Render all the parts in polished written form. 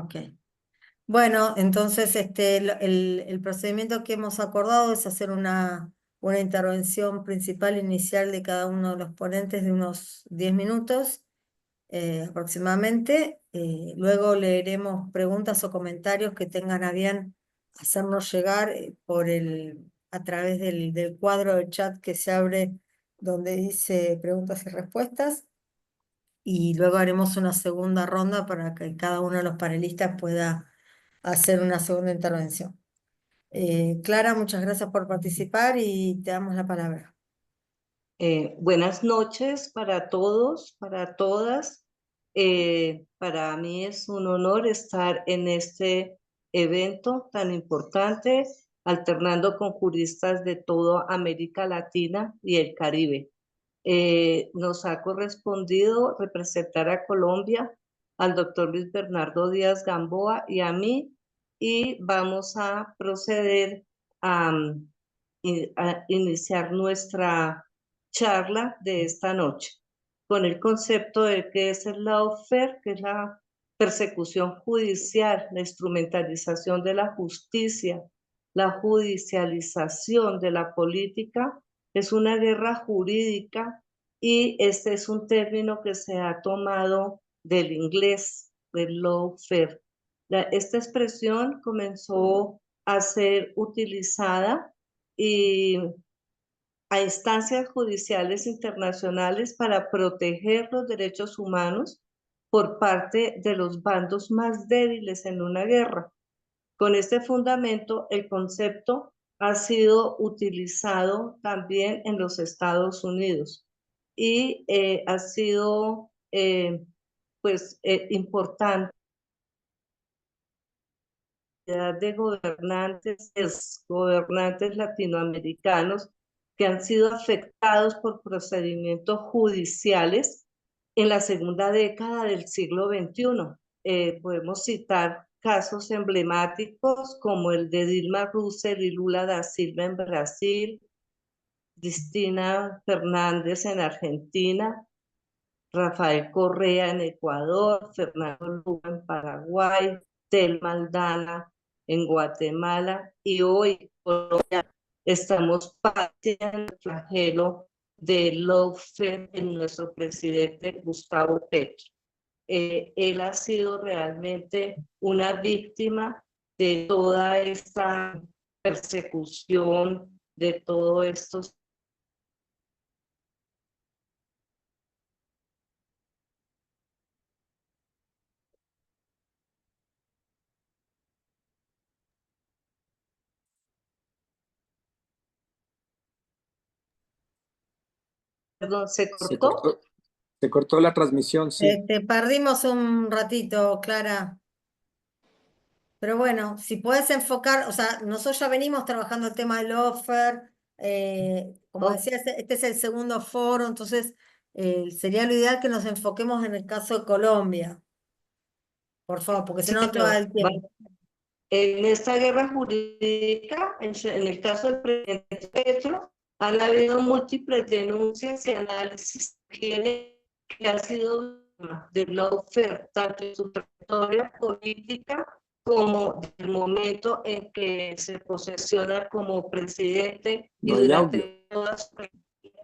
Ok. Bueno, entonces el procedimiento que hemos acordado es hacer una intervención principal inicial de cada uno de los ponentes de unos 10 minutos aproximadamente. Luego leeremos preguntas o comentarios que tengan a bien hacernos llegar a través del cuadro de chat que se abre donde dice preguntas y respuestas. Y luego haremos una segunda ronda para que cada uno de los panelistas pueda hacer una segunda intervención. Clara, muchas gracias por participar y te damos la palabra. Buenas noches para todos, para todas. Para mí es un honor estar en este evento tan importante, alternando con juristas de toda América Latina y el Caribe. Nos ha correspondido representar a Colombia, al doctor Luis Bernardo Díaz Gamboa y a mí, y vamos a proceder a, a iniciar nuestra charla de esta noche con el concepto de qué es el lawfare, que es la persecución judicial, la instrumentalización de la justicia, la judicialización de la política. Es una guerra jurídica y este es un término que se ha tomado del inglés, del lawfare. Esta expresión comenzó a ser utilizada y a instancias judiciales internacionales para proteger los derechos humanos por parte de los bandos más débiles en una guerra. Con este fundamento, el concepto ha sido utilizado también en los Estados Unidos y ha sido importante de gobernantes latinoamericanos que han sido afectados por procedimientos judiciales en la segunda década del siglo XXI. Podemos citar casos emblemáticos como el de Dilma Rousseff y Lula da Silva en Brasil, Cristina Fernández en Argentina, Rafael Correa en Ecuador, Fernando Lugo en Paraguay, Telma Aldana en Guatemala y hoy Colombia estamos padeciendo el flagelo del lawfare en nuestro presidente Gustavo Petro. Él ha sido realmente una víctima de toda esta persecución, de todos estos. Perdón, ¿se cortó? Se cortó la transmisión, sí. Perdimos un ratito, Clara. Pero bueno, si puedes enfocar, o sea, nosotros ya venimos trabajando el tema del offer, como Oh, decía, este es el segundo foro, entonces sería lo ideal que nos enfoquemos en el caso de Colombia, por favor, porque si sí, no, no te va a dar el tiempo. en esta guerra jurídica, en el caso del presidente Petro, han habido múltiples denuncias y análisis que ha sido de lawfare, tanto en su trayectoria política como del momento en que se posesiona como presidente y No hay audio. durante toda su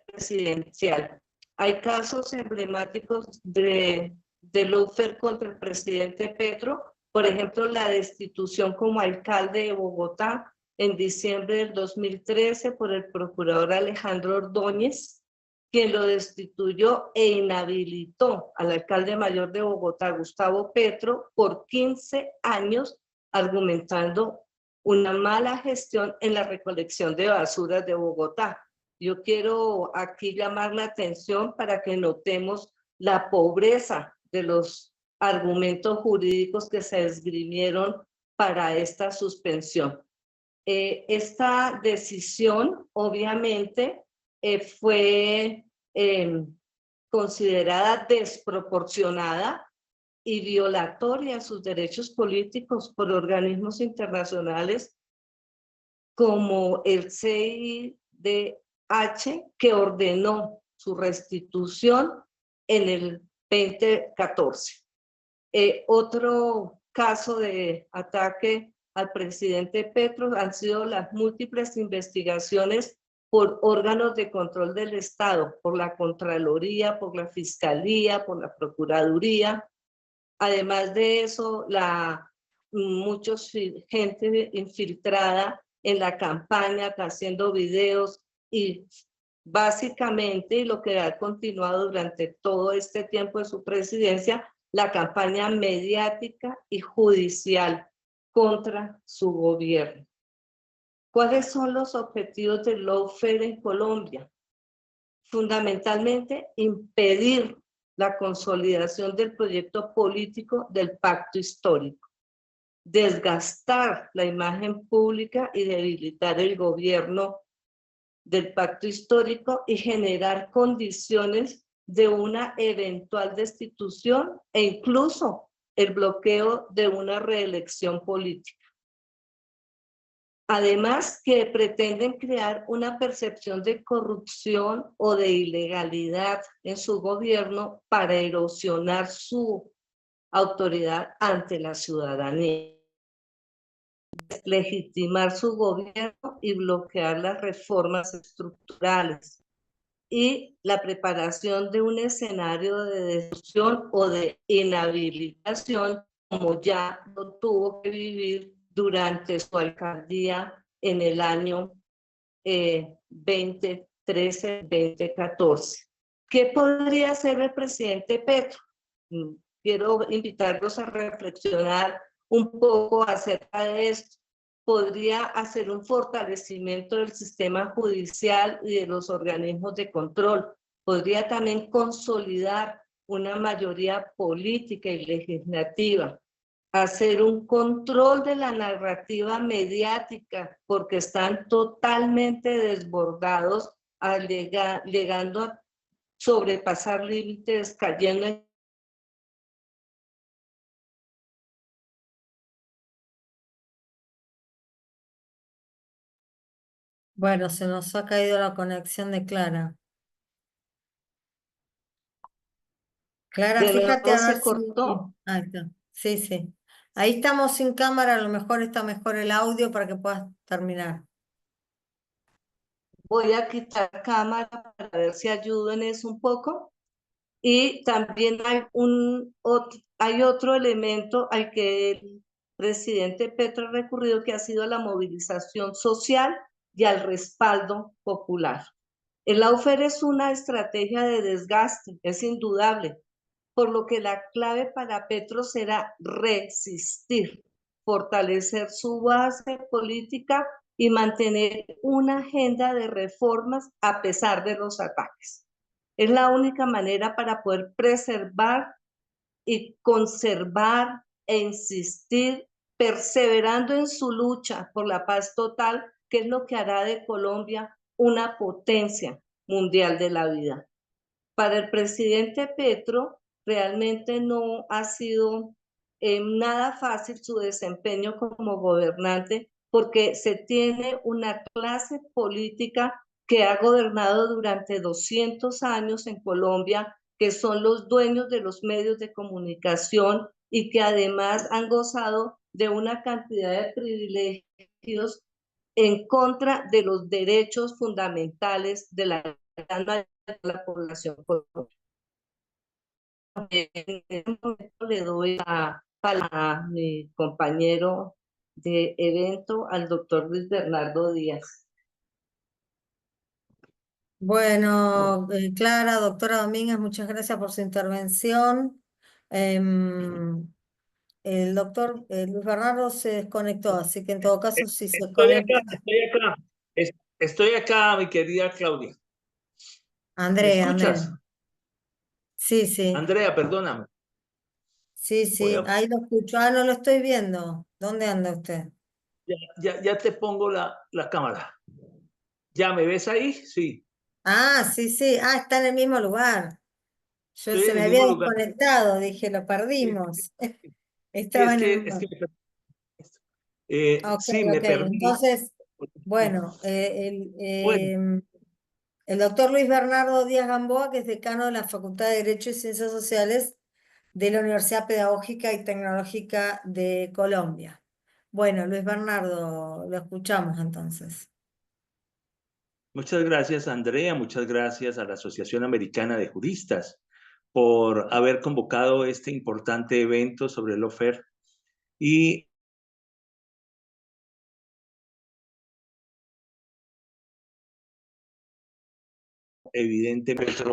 presidencial. Hay casos emblemáticos de lawfare contra el presidente Petro, por ejemplo, la destitución como alcalde de Bogotá en diciembre del 2013 por el procurador Alejandro Ordóñez, quien lo destituyó e inhabilitó al alcalde mayor de Bogotá, Gustavo Petro, por 15 años, argumentando una mala gestión en la recolección de basuras de Bogotá. Yo quiero aquí llamar la atención para que notemos la pobreza de los argumentos jurídicos que se esgrimieron para esta suspensión. Esta decisión, obviamente, fue considerada desproporcionada y violatoria a sus derechos políticos por organismos internacionales como el CIDH, que ordenó su restitución en el 2014. Otro caso de ataque al presidente Petro han sido las múltiples investigaciones por órganos de control del Estado, por la Contraloría, por la Fiscalía, por la Procuraduría. Además de eso, muchos gente infiltrada en la campaña, haciendo videos y básicamente, y lo que ha continuado durante todo este tiempo de su presidencia, la campaña mediática y judicial contra su gobierno. ¿Cuáles son los objetivos del lawfare en Colombia? Fundamentalmente, impedir la consolidación del proyecto político del pacto histórico, desgastar la imagen pública y debilitar el gobierno del pacto histórico y generar condiciones de una eventual destitución e incluso el bloqueo de una reelección política. Además, que pretenden crear una percepción de corrupción o de ilegalidad en su gobierno para erosionar su autoridad ante la ciudadanía, legitimar su gobierno y bloquear las reformas estructurales y la preparación de un escenario de destrucción o de inhabilitación, como ya lo tuvo que vivir durante su alcaldía en el año 2013-2014. ¿Qué podría hacer el presidente Petro? Quiero invitarlos a reflexionar un poco acerca de esto. Podría hacer un fortalecimiento del sistema judicial y de los organismos de control. Podría también consolidar una mayoría política y legislativa, hacer un control de la narrativa mediática, porque están totalmente desbordados, llegando a sobrepasar límites, cayendo en Bueno, se nos ha caído la conexión de Clara. Clara, de fíjate nuevo a ver se si... cortó. Ahí está. Sí, sí. Ahí estamos sin cámara, a lo mejor está mejor el audio para que puedas terminar. Voy a quitar cámara para ver si ayudo en eso un poco. Y también hay otro elemento al que el presidente Petro ha recurrido, que ha sido la movilización social y al respaldo popular. El lawfare es una estrategia de desgaste, es indudable, por lo que la clave para Petro será resistir, fortalecer su base política y mantener una agenda de reformas a pesar de los ataques. Es la única manera para poder preservar y conservar e insistir, perseverando en su lucha por la paz total, que es lo que hará de Colombia una potencia mundial de la vida. Para el presidente Petro, realmente no ha sido nada fácil su desempeño como gobernante, porque se tiene una clase política que ha gobernado durante 200 años en Colombia, que son los dueños de los medios de comunicación y que además han gozado de una cantidad de privilegios en contra de los derechos fundamentales de la gran mayoría de la población colombiana. En este momento le doy la palabra a mi compañero de evento, al doctor Luis Bernardo Díaz. Bueno, Clara, doctora Domínguez, muchas gracias por su intervención. El doctor Luis Bernardo se desconectó, así que en todo caso, si se Estoy conecta, acá, estoy acá. Estoy acá, mi querida Claudia. ¿Me Andrea, escuchas? Sí, sí, Andrea, perdóname. sí, Voy sí, a, ahí lo escucho. Ah, no lo estoy viendo. ¿Dónde anda usted? ya te pongo la cámara. ¿Ya me ves ahí? Sí. Ah, sí, sí. Ah, está en el mismo lugar. Yo Estoy se en me el había mismo lugar. desconectado, dije, lo Sí, perdimos. sí, Estaba en el es que lugar. Ok, sí, me ok. perdí. Entonces, bueno, Bueno, el doctor Luis Bernardo Díaz Gamboa, que es decano de la Facultad de Derecho y Ciencias Sociales de la Universidad Pedagógica y Tecnológica de Colombia. Bueno, Luis Bernardo, lo escuchamos entonces. Muchas gracias, Andrea. Muchas gracias a la Asociación Americana de Juristas por haber convocado este importante evento sobre el lawfare y evidentemente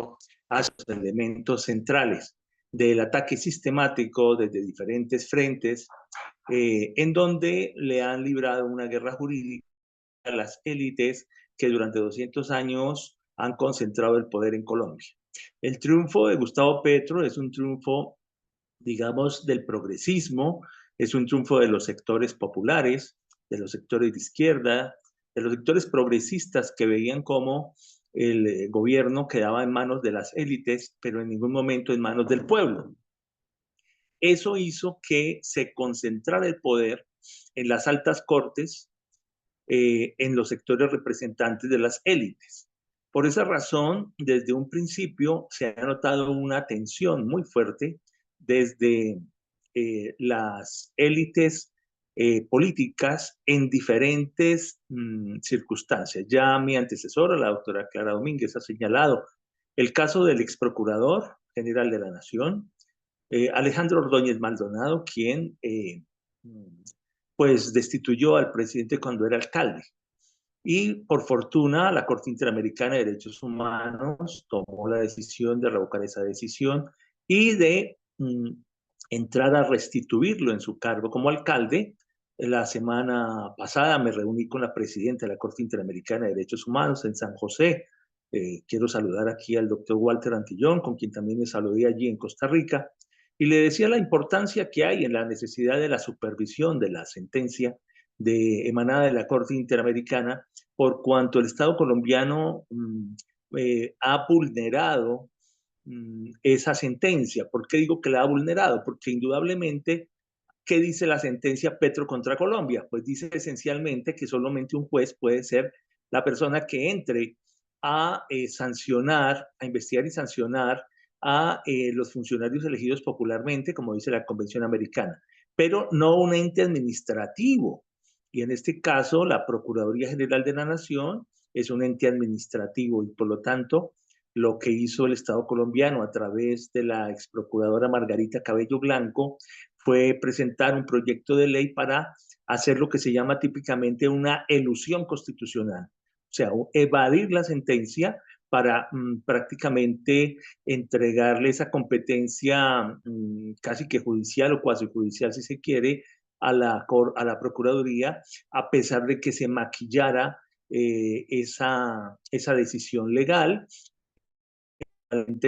a los elementos centrales del ataque sistemático desde diferentes frentes, en donde le han librado una guerra jurídica a las élites que durante 200 años han concentrado el poder en Colombia. El triunfo de Gustavo Petro es un triunfo, digamos, del progresismo, es un triunfo de los sectores populares, de los sectores de izquierda, de los sectores progresistas que veían cómo el gobierno quedaba en manos de las élites, pero en ningún momento en manos del pueblo. Eso hizo que se concentrara el poder en las altas cortes, en los sectores representantes de las élites. Por esa razón, desde un principio se ha notado una tensión muy fuerte desde las élites políticas en diferentes circunstancias. Ya mi antecesora, la doctora Clara Domínguez, ha señalado el caso del ex procurador general de la Nación, Alejandro Ordóñez Maldonado, quien pues destituyó al presidente cuando era alcalde. Y por fortuna, la Corte Interamericana de Derechos Humanos tomó la decisión de revocar esa decisión y de entrar a restituirlo en su cargo como alcalde. La semana pasada me reuní con la presidenta de la Corte Interamericana de Derechos Humanos en San José. Quiero saludar aquí al doctor Walter Antillón, con quien también me saludé allí en Costa Rica, y le decía la importancia que hay en la necesidad de la supervisión de la sentencia emanada de la Corte Interamericana, por cuanto el Estado colombiano ha vulnerado esa sentencia. ¿Por qué digo que la ha vulnerado? Porque indudablemente, ¿qué dice la sentencia Petro contra Colombia? Pues dice esencialmente que solamente un juez puede ser la persona que entre a sancionar, a investigar y sancionar a los funcionarios elegidos popularmente, como dice la Convención Americana, pero no un ente administrativo. Y en este caso, la Procuraduría General de la Nación es un ente administrativo y por lo tanto, lo que hizo el Estado colombiano a través de la ex procuradora Margarita Cabello Blanco fue presentar un proyecto de ley para hacer lo que se llama típicamente una elusión constitucional, o sea, evadir la sentencia para prácticamente entregarle esa competencia casi que judicial o cuasi judicial, si se quiere, a la Procuraduría, a pesar de que se maquillara esa decisión legal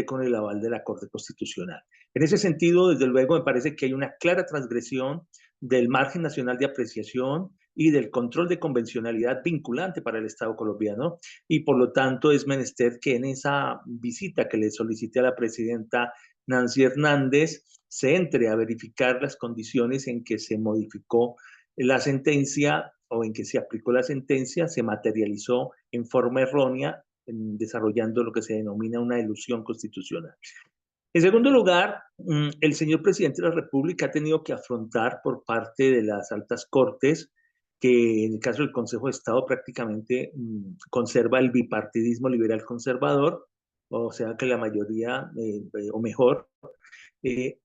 con el aval de la Corte Constitucional. En ese sentido, desde luego, me parece que hay una clara transgresión del margen nacional de apreciación y del control de convencionalidad vinculante para el Estado colombiano, y por lo tanto es menester que en esa visita que le solicité a la presidenta Nancy Hernández se entre a verificar las condiciones en que se modificó la sentencia o en que se aplicó la sentencia, se materializó en forma errónea, desarrollando lo que se denomina una elusión constitucional. En segundo lugar, el señor presidente de la República ha tenido que afrontar por parte de las altas cortes, que en el caso del Consejo de Estado prácticamente conserva el bipartidismo liberal conservador, o sea que la mayoría, o mejor,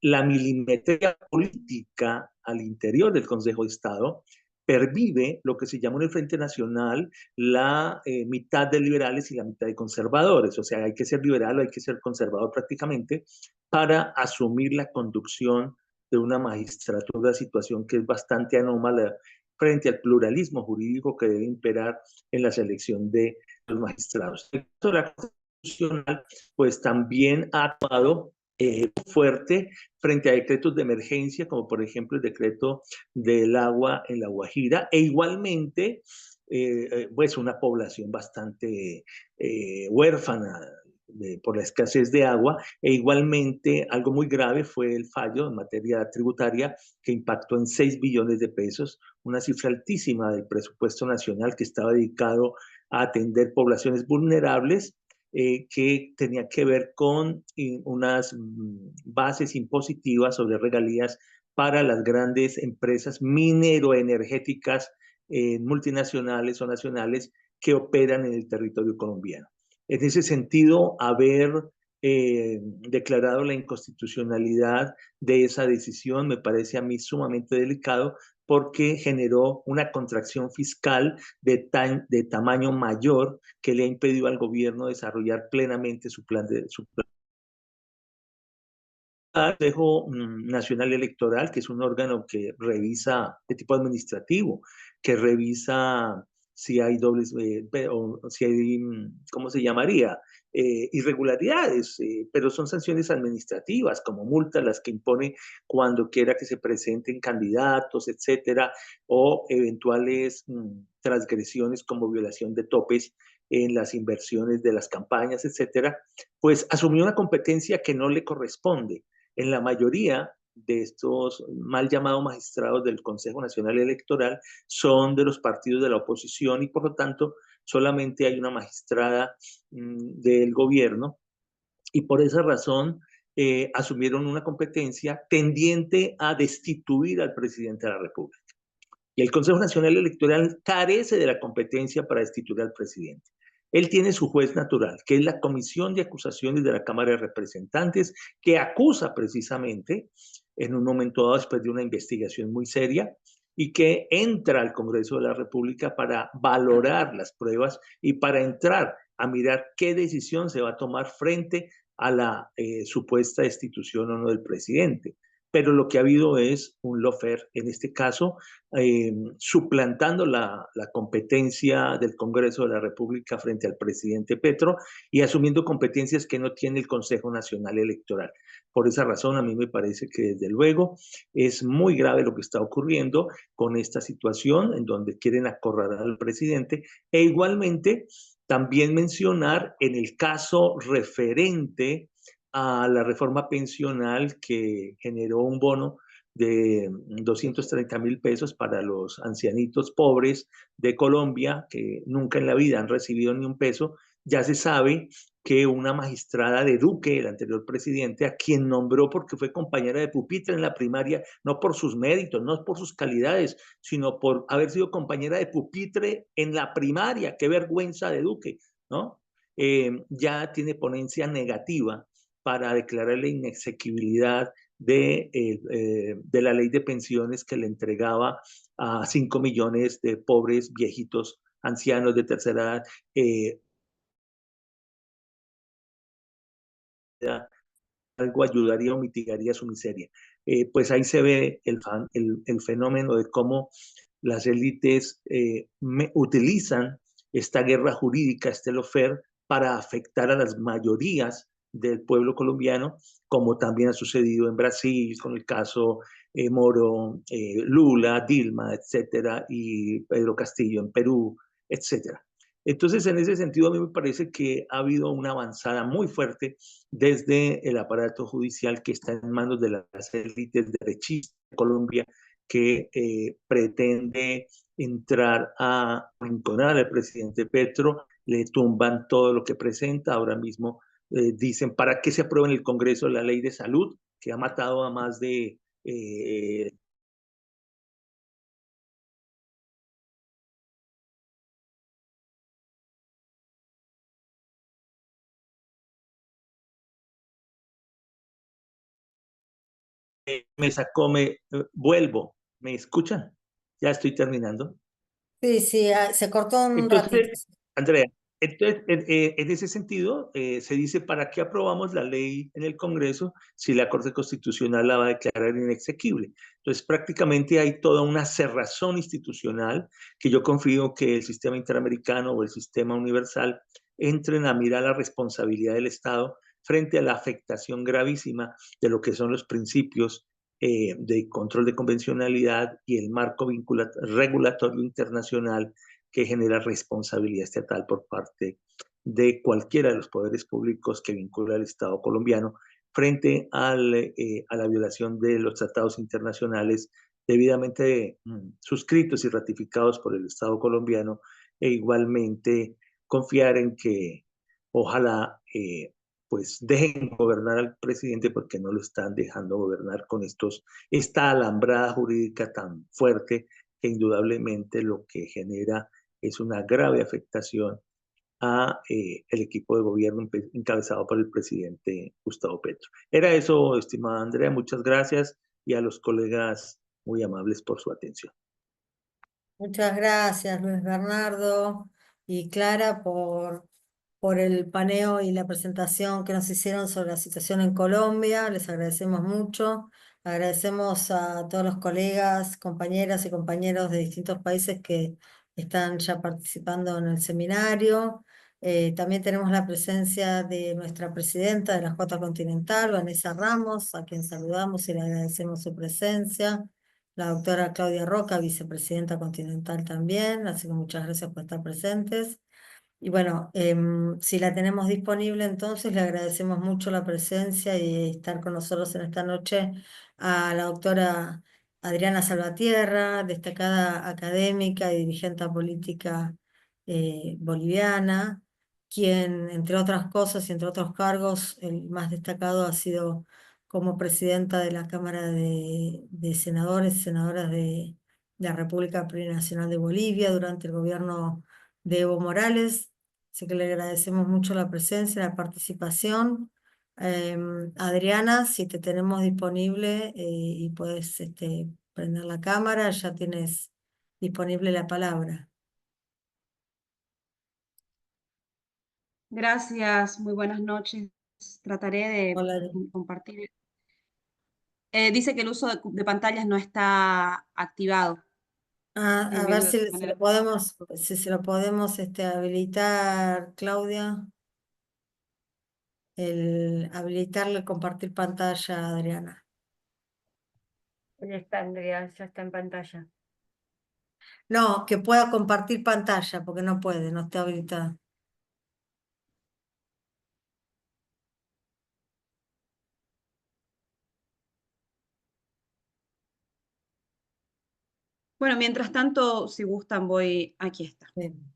la milimetría política al interior del Consejo de Estado pervive lo que se llama en el Frente Nacional la mitad de liberales y la mitad de conservadores. O sea, hay que ser liberal o hay que ser conservador prácticamente para asumir la conducción de una magistratura, situación que es bastante anómala frente al pluralismo jurídico que debe imperar en la selección de los magistrados. La Constitucional, pues también ha actuado fuerte frente a decretos de emergencia, como por ejemplo el decreto del agua en La Guajira, e igualmente pues una población bastante huérfana por la escasez de agua, e igualmente algo muy grave fue el fallo en materia tributaria que impactó en 6 billones de pesos, una cifra altísima del presupuesto nacional que estaba dedicado a atender poblaciones vulnerables, que tenía que ver con unas bases impositivas sobre regalías para las grandes empresas mineroenergéticas multinacionales o nacionales que operan en el territorio colombiano. En ese sentido, haber declarado la inconstitucionalidad de esa decisión me parece a mí sumamente delicado, porque generó una contracción fiscal de tamaño mayor que le ha impedido al gobierno desarrollar plenamente su plan. Consejo Nacional Electoral, que es un órgano que revisa de tipo administrativo, que revisa si hay dobles, o si hay, ¿cómo se llamaría? Irregularidades, pero son sanciones administrativas, como multas las que impone cuando quiera que se presenten candidatos, etcétera, o eventuales transgresiones como violación de topes en las inversiones de las campañas, etcétera, pues asumió una competencia que no le corresponde. En la mayoría de estos mal llamados magistrados del Consejo Nacional Electoral son de los partidos de la oposición y por lo tanto solamente hay una magistrada del gobierno, y por esa razón asumieron una competencia tendiente a destituir al presidente de la República. Y el Consejo Nacional Electoral carece de la competencia para destituir al presidente. Él tiene su juez natural, que es la Comisión de Acusaciones de la Cámara de Representantes, que acusa precisamente en un momento dado, después de una investigación muy seria, y que entra al Congreso de la República para valorar las pruebas y para entrar a mirar qué decisión se va a tomar frente a la supuesta destitución o no del presidente. Pero lo que ha habido es un lawfare, en este caso, suplantando la competencia del Congreso de la República frente al presidente Petro y asumiendo competencias que no tiene el Consejo Nacional Electoral. Por esa razón, a mí me parece que desde luego es muy grave lo que está ocurriendo con esta situación en donde quieren acorralar al presidente, e igualmente también mencionar en el caso referente a la reforma pensional que generó un bono de 230.000 pesos para los ancianitos pobres de Colombia, que nunca en la vida han recibido ni un peso. Ya se sabe que una magistrada de Duque, el anterior presidente, a quien nombró porque fue compañera de pupitre en la primaria, no por sus méritos, no por sus calidades, sino por haber sido compañera de pupitre en la primaria. ¡Qué vergüenza de Duque!, ¿no? Ya tiene ponencia negativa para declarar la inexequibilidad de la ley de pensiones que le entregaba a 5 millones de pobres viejitos ancianos de tercera edad. Algo ayudaría o mitigaría su miseria. Pues ahí se ve el fenómeno de cómo las élites utilizan esta guerra jurídica, este lawfare, para afectar a las mayorías del pueblo colombiano, como también ha sucedido en Brasil con el caso Moro, Lula, Dilma, etcétera, y Pedro Castillo en Perú, etcétera. Entonces, en ese sentido, a mí me parece que ha habido una avanzada muy fuerte desde el aparato judicial que está en manos de las élites derechistas de Colombia, que pretende entrar a arrinconar al presidente Petro, le tumban todo lo que presenta. Ahora mismo dicen, ¿para qué se aprueba en el Congreso la ley de salud, que ha matado a más de vuelvo, ¿me escuchan? Ya estoy terminando. Sí, sí, se cortó un ratito. Entonces, Andrea, entonces, en ese sentido, se dice, ¿para qué aprobamos la ley en el Congreso si la Corte Constitucional la va a declarar inexequible? Entonces, prácticamente hay toda una cerrazón institucional que yo confío que el sistema interamericano o el sistema universal entren a mirar la responsabilidad del Estado frente a la afectación gravísima de lo que son los principios de control de convencionalidad y el marco regulatorio internacional que genera responsabilidad estatal por parte de cualquiera de los poderes públicos que vincula al Estado colombiano frente a la violación de los tratados internacionales debidamente suscritos y ratificados por el Estado colombiano, e igualmente confiar en que ojalá pues dejen gobernar al presidente porque no lo están dejando gobernar con esta alambrada jurídica tan fuerte que indudablemente lo que genera es una grave afectación a el equipo de gobierno encabezado por el presidente Gustavo Petro. Era eso, estimada Andrea, muchas gracias y a los colegas muy amables por su atención. Muchas gracias, Luis Bernardo y Clara, por el paneo y la presentación que nos hicieron sobre la situación en Colombia. Les agradecemos mucho. Agradecemos a todos los colegas, compañeras y compañeros de distintos países que están ya participando en el seminario. También tenemos la presencia de nuestra presidenta de la Jota Continental, Vanessa Ramos, a quien saludamos y le agradecemos su presencia. La doctora Claudia Roca, vicepresidenta continental también, así que muchas gracias por estar presentes. Y bueno, si la tenemos disponible, entonces le agradecemos mucho la presencia y estar con nosotros en esta noche a la doctora Adriana Salvatierra, destacada académica y dirigente política boliviana, quien, entre otras cosas y entre otros cargos, el más destacado ha sido como presidenta de la Cámara de Senadores y Senadoras de la República Plurinacional de Bolivia durante el gobierno de Evo Morales. Así que le agradecemos mucho la presencia, la participación. Adriana, si te tenemos disponible y puedes prender la cámara, ya tienes disponible la palabra. Gracias, muy buenas noches. Trataré de Hola. compartir. Dice que el uso de pantallas no está activado. A ver Enviando de si, esta si manera. lo podemos, si se lo podemos habilitar, Claudia. Habilitarle compartir pantalla a Adriana. Ya está, Andrea, ya está en pantalla. No, que pueda compartir pantalla, porque no puede, no está habilitada. Bueno, mientras tanto, si gustan, aquí está. Bien.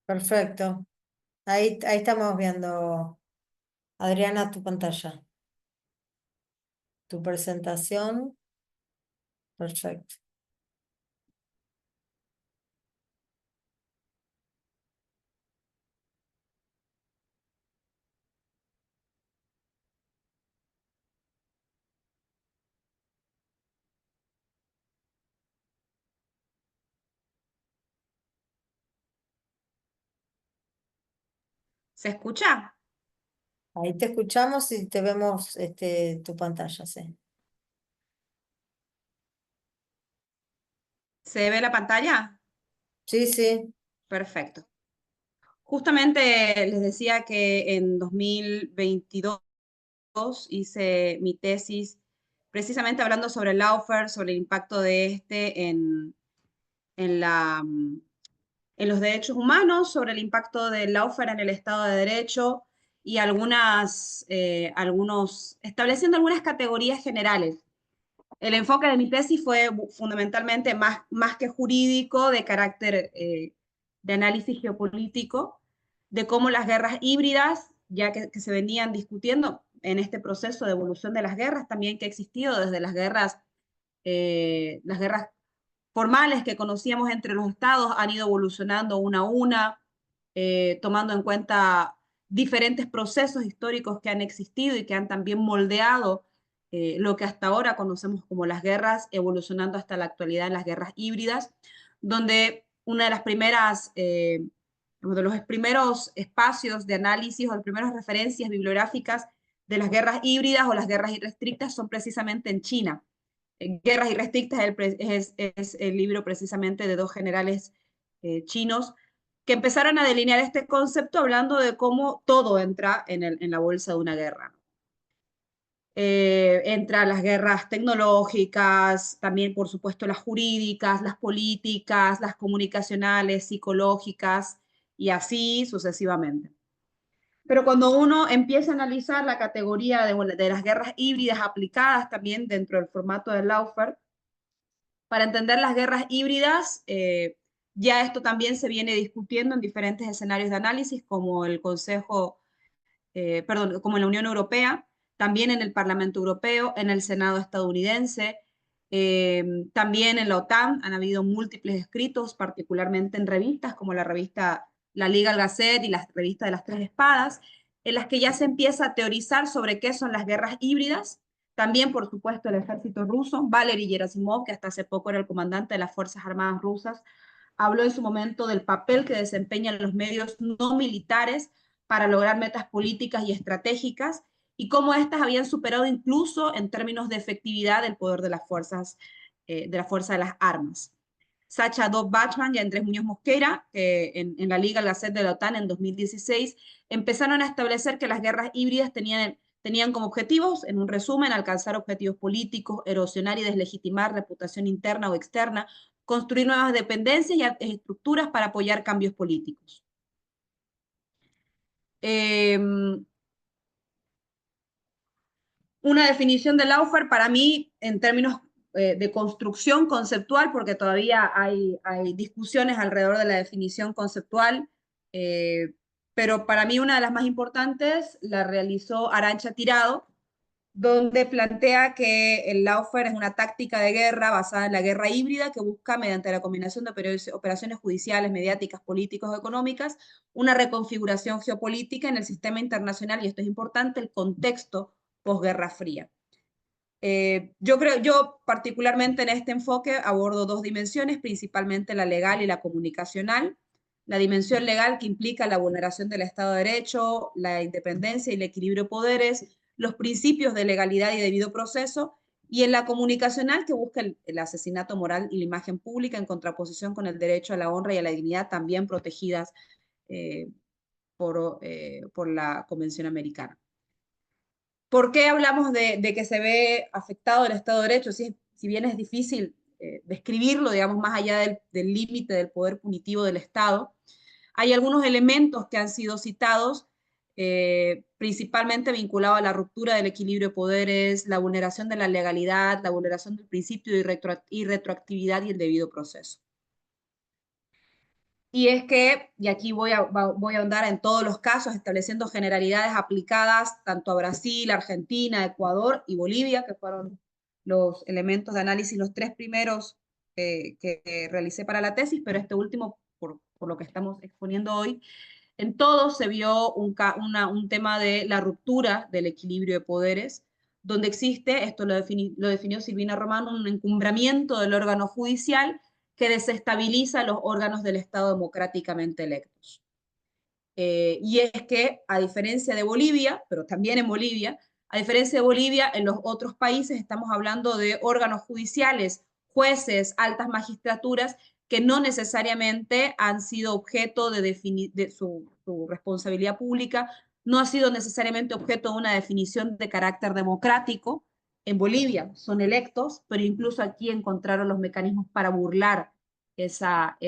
Perfecto. Ahí estamos viendo, Adriana, tu pantalla. Tu presentación. Perfecto. ¿Se escucha? Ahí te escuchamos y te vemos tu pantalla, sí. ¿Se ve la pantalla? Sí, sí. Perfecto. Justamente les decía que en 2022 hice mi tesis precisamente hablando sobre el lawfare, sobre el impacto de este en los derechos humanos, sobre el impacto del lawfare en el Estado de Derecho y estableciendo algunas categorías generales. El enfoque de mi tesis fue fundamentalmente más que jurídico, de carácter de análisis geopolítico, de cómo las guerras híbridas, ya que se venían discutiendo en este proceso de evolución de las guerras, también que ha existido desde las guerras formales que conocíamos entre los estados, han ido evolucionando una a una, tomando en cuenta diferentes procesos históricos que han existido y que han también moldeado lo que hasta ahora conocemos como las guerras, evolucionando hasta la actualidad en las guerras híbridas, donde una de las primeras, uno de los primeros espacios de análisis o las primeras referencias bibliográficas de las guerras híbridas o las guerras irrestrictas son precisamente en China. Guerras irrestrictas es el libro precisamente de dos generales chinos que empezaron a delinear este concepto hablando de cómo todo entra en la bolsa de una guerra. entra las guerras tecnológicas, también por supuesto las jurídicas, las políticas, las comunicacionales, psicológicas y así sucesivamente. Pero cuando uno empieza a analizar la categoría de las guerras híbridas aplicadas también dentro del formato del Lawfare, para entender las guerras híbridas, ya esto también se viene discutiendo en diferentes escenarios de análisis, como el Consejo, como en la Unión Europea, también en el Parlamento Europeo, en el Senado estadounidense, también en la OTAN han habido múltiples escritos, particularmente en revistas como la revista La Legal Gazette y la revista de las Tres Espadas, en las que ya se empieza a teorizar sobre qué son las guerras híbridas. También, por supuesto, el ejército ruso, Valery Gerasimov, que hasta hace poco era el comandante de las Fuerzas Armadas rusas, habló en su momento del papel que desempeñan los medios no militares para lograr metas políticas y estratégicas, y cómo éstas habían superado incluso en términos de efectividad el poder de las fuerzas, de la fuerza de las armas. Sacha Dov-Bachmann y Andrés Muñoz Mosquera, que en la Liga Gazette de la OTAN en 2016, empezaron a establecer que las guerras híbridas tenían como objetivos, en un resumen, alcanzar objetivos políticos, erosionar y deslegitimar reputación interna o externa, construir nuevas dependencias y estructuras para apoyar cambios políticos. Una definición de Lawfare para mí, en términos de construcción conceptual, porque todavía hay discusiones alrededor de la definición conceptual, pero para mí una de las más importantes la realizó Arantxa Tirado, donde plantea que el Lawfare es una táctica de guerra basada en la guerra híbrida que busca, mediante la combinación de operaciones judiciales, mediáticas, políticas o económicas, una reconfiguración geopolítica en el sistema internacional, y esto es importante, el contexto posguerra fría. Yo particularmente en este enfoque abordo dos dimensiones, principalmente la legal y la comunicacional. La dimensión legal, que implica la vulneración del Estado de Derecho, la independencia y el equilibrio de poderes, los principios de legalidad y debido proceso, y en la comunicación, que busca el asesinato moral y la imagen pública en contraposición con el derecho a la honra y a la dignidad, también protegidas por la Convención Americana. ¿Por qué hablamos de que se ve afectado el Estado de Derecho? Si bien es difícil describirlo, digamos, más allá del límite del poder punitivo del Estado, hay algunos elementos que han sido citados, principalmente vinculados a la ruptura del equilibrio de poderes, la vulneración de la legalidad, la vulneración del principio de retroactividad y el debido proceso. Y es que, y aquí voy a ahondar en todos los casos, estableciendo generalidades aplicadas tanto a Brasil, Argentina, Ecuador y Bolivia, que fueron los elementos de análisis, los tres primeros que realicé para la tesis, pero este último, por lo que estamos exponiendo hoy, en todos se vio un tema de la ruptura del equilibrio de poderes, donde existe, esto lo definió Silvina Romano, un encumbramiento del órgano judicial que desestabiliza los órganos del Estado democráticamente electos. Y es que, a diferencia de Bolivia, pero también en Bolivia, a diferencia de Bolivia, en los otros países estamos hablando de órganos judiciales, jueces, altas magistraturas, que no necesariamente han sido objeto de su responsabilidad pública, no ha sido necesariamente objeto de una definición de carácter democrático. En Bolivia son electos, pero incluso aquí encontraron los mecanismos para burlar esa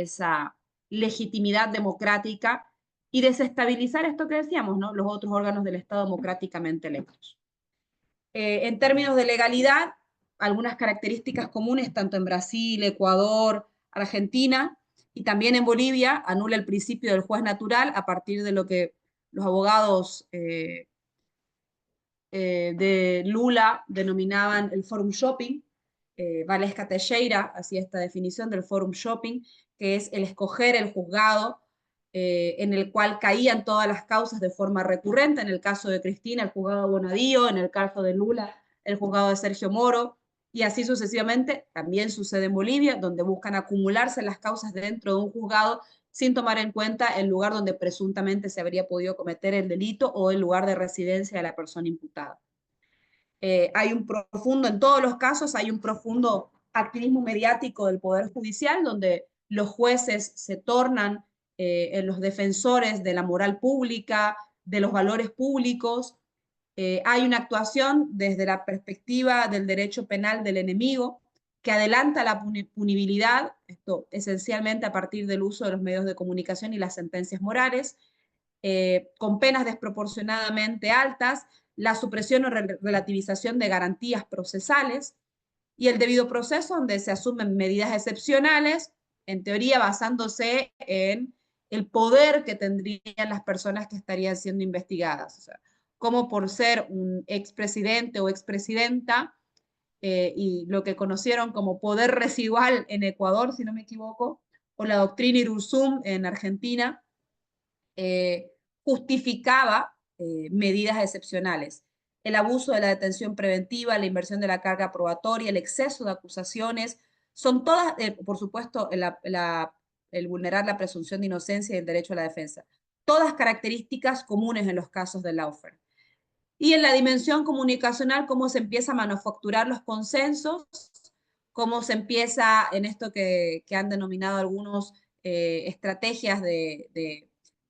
legitimidad democrática y desestabilizar esto que decíamos, ¿no? Los otros órganos del Estado democráticamente electos. En términos de legalidad, algunas características comunes, tanto en Brasil, Ecuador, Argentina y también en Bolivia, anula el principio del juez natural a partir de lo que los abogados de Lula denominaban el forum shopping. Valesca Teixeira hacía esta definición del forum shopping, que es el escoger el juzgado en el cual caían todas las causas de forma recurrente. En el caso de Cristina, el juzgado de Bonadío; en el caso de Lula, el juzgado de Sergio Moro, y así sucesivamente. También sucede en Bolivia, donde buscan acumularse las causas dentro de un juzgado sin tomar en cuenta el lugar donde presuntamente se habría podido cometer el delito o el lugar de residencia de la persona imputada. En todos los casos hay un profundo activismo mediático del Poder Judicial, donde los jueces se tornan en los defensores de la moral pública, de los valores públicos, Hay una actuación desde la perspectiva del derecho penal del enemigo que adelanta la punibilidad, esto esencialmente a partir del uso de los medios de comunicación y las sentencias morales, con penas desproporcionadamente altas, la supresión o relativización de garantías procesales y el debido proceso donde se asumen medidas excepcionales, en teoría basándose en el poder que tendrían las personas que estarían siendo investigadas. O sea, como por ser un expresidente o expresidenta, y lo que conocieron como poder residual en Ecuador, si no me equivoco, o la doctrina Irursum en Argentina, justificaba medidas excepcionales. El abuso de la detención preventiva, la inversión de la carga probatoria, el exceso de acusaciones, son todas, por supuesto, el vulnerar la presunción de inocencia y el derecho a la defensa. Todas características comunes en los casos de lawfare. Y en la dimensión comunicacional, cómo se empieza a manufacturar los consensos, cómo se empieza en esto que han denominado algunos estrategias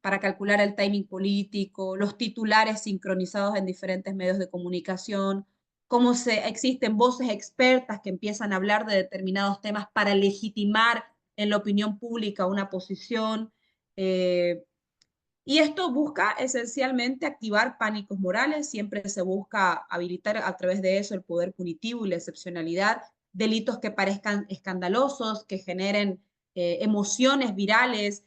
para calcular el timing político, los titulares sincronizados en diferentes medios de comunicación, cómo existen voces expertas que empiezan a hablar de determinados temas para legitimar en la opinión pública una posición. Y esto busca esencialmente activar pánicos morales, siempre se busca habilitar a través de eso el poder punitivo y la excepcionalidad, delitos que parezcan escandalosos, que generen emociones virales,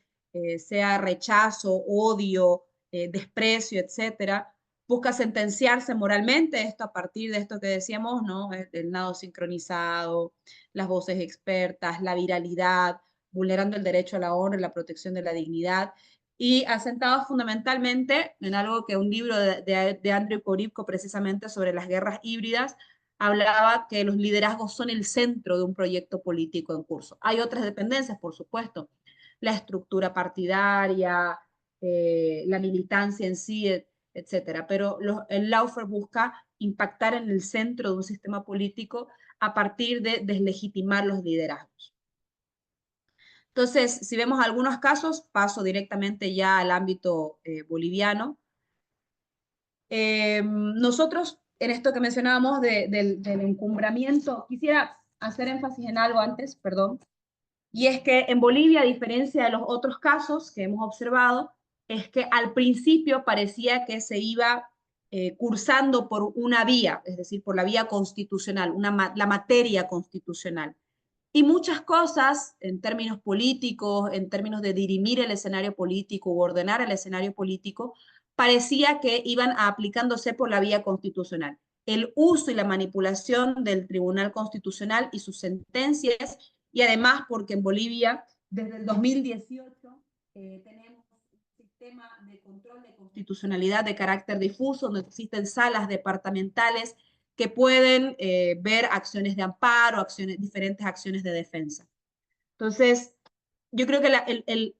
sea rechazo, odio, desprecio, etcétera. Busca sentenciarse moralmente, esto a partir de esto que decíamos, ¿no? El nado sincronizado, las voces expertas, la viralidad, vulnerando el derecho a la honra y la protección de la dignidad, y asentado fundamentalmente en algo que un libro de Andrew Korivko, precisamente sobre las guerras híbridas, hablaba que los liderazgos son el centro de un proyecto político en curso. Hay otras dependencias, por supuesto, la estructura partidaria, la militancia en sí, etcétera, pero el lawfare busca impactar en el centro de un sistema político a partir de deslegitimar los liderazgos. Entonces, si vemos algunos casos, paso directamente ya al ámbito boliviano. Nosotros, en esto que mencionábamos del encumbramiento, quisiera hacer énfasis en algo antes, perdón, y es que en Bolivia, a diferencia de los otros casos que hemos observado, es que al principio parecía que se iba cursando por una vía, es decir, por la vía constitucional, la materia constitucional. Y muchas cosas en términos políticos, en términos de dirimir el escenario político o ordenar el escenario político, parecía que iban aplicándose por la vía constitucional. El uso y la manipulación del Tribunal Constitucional y sus sentencias, y además porque en Bolivia, desde el 2018, tenemos un sistema de control de constitucionalidad de carácter difuso, donde existen salas departamentales que pueden ver acciones de amparo, diferentes acciones de defensa. Entonces, yo creo que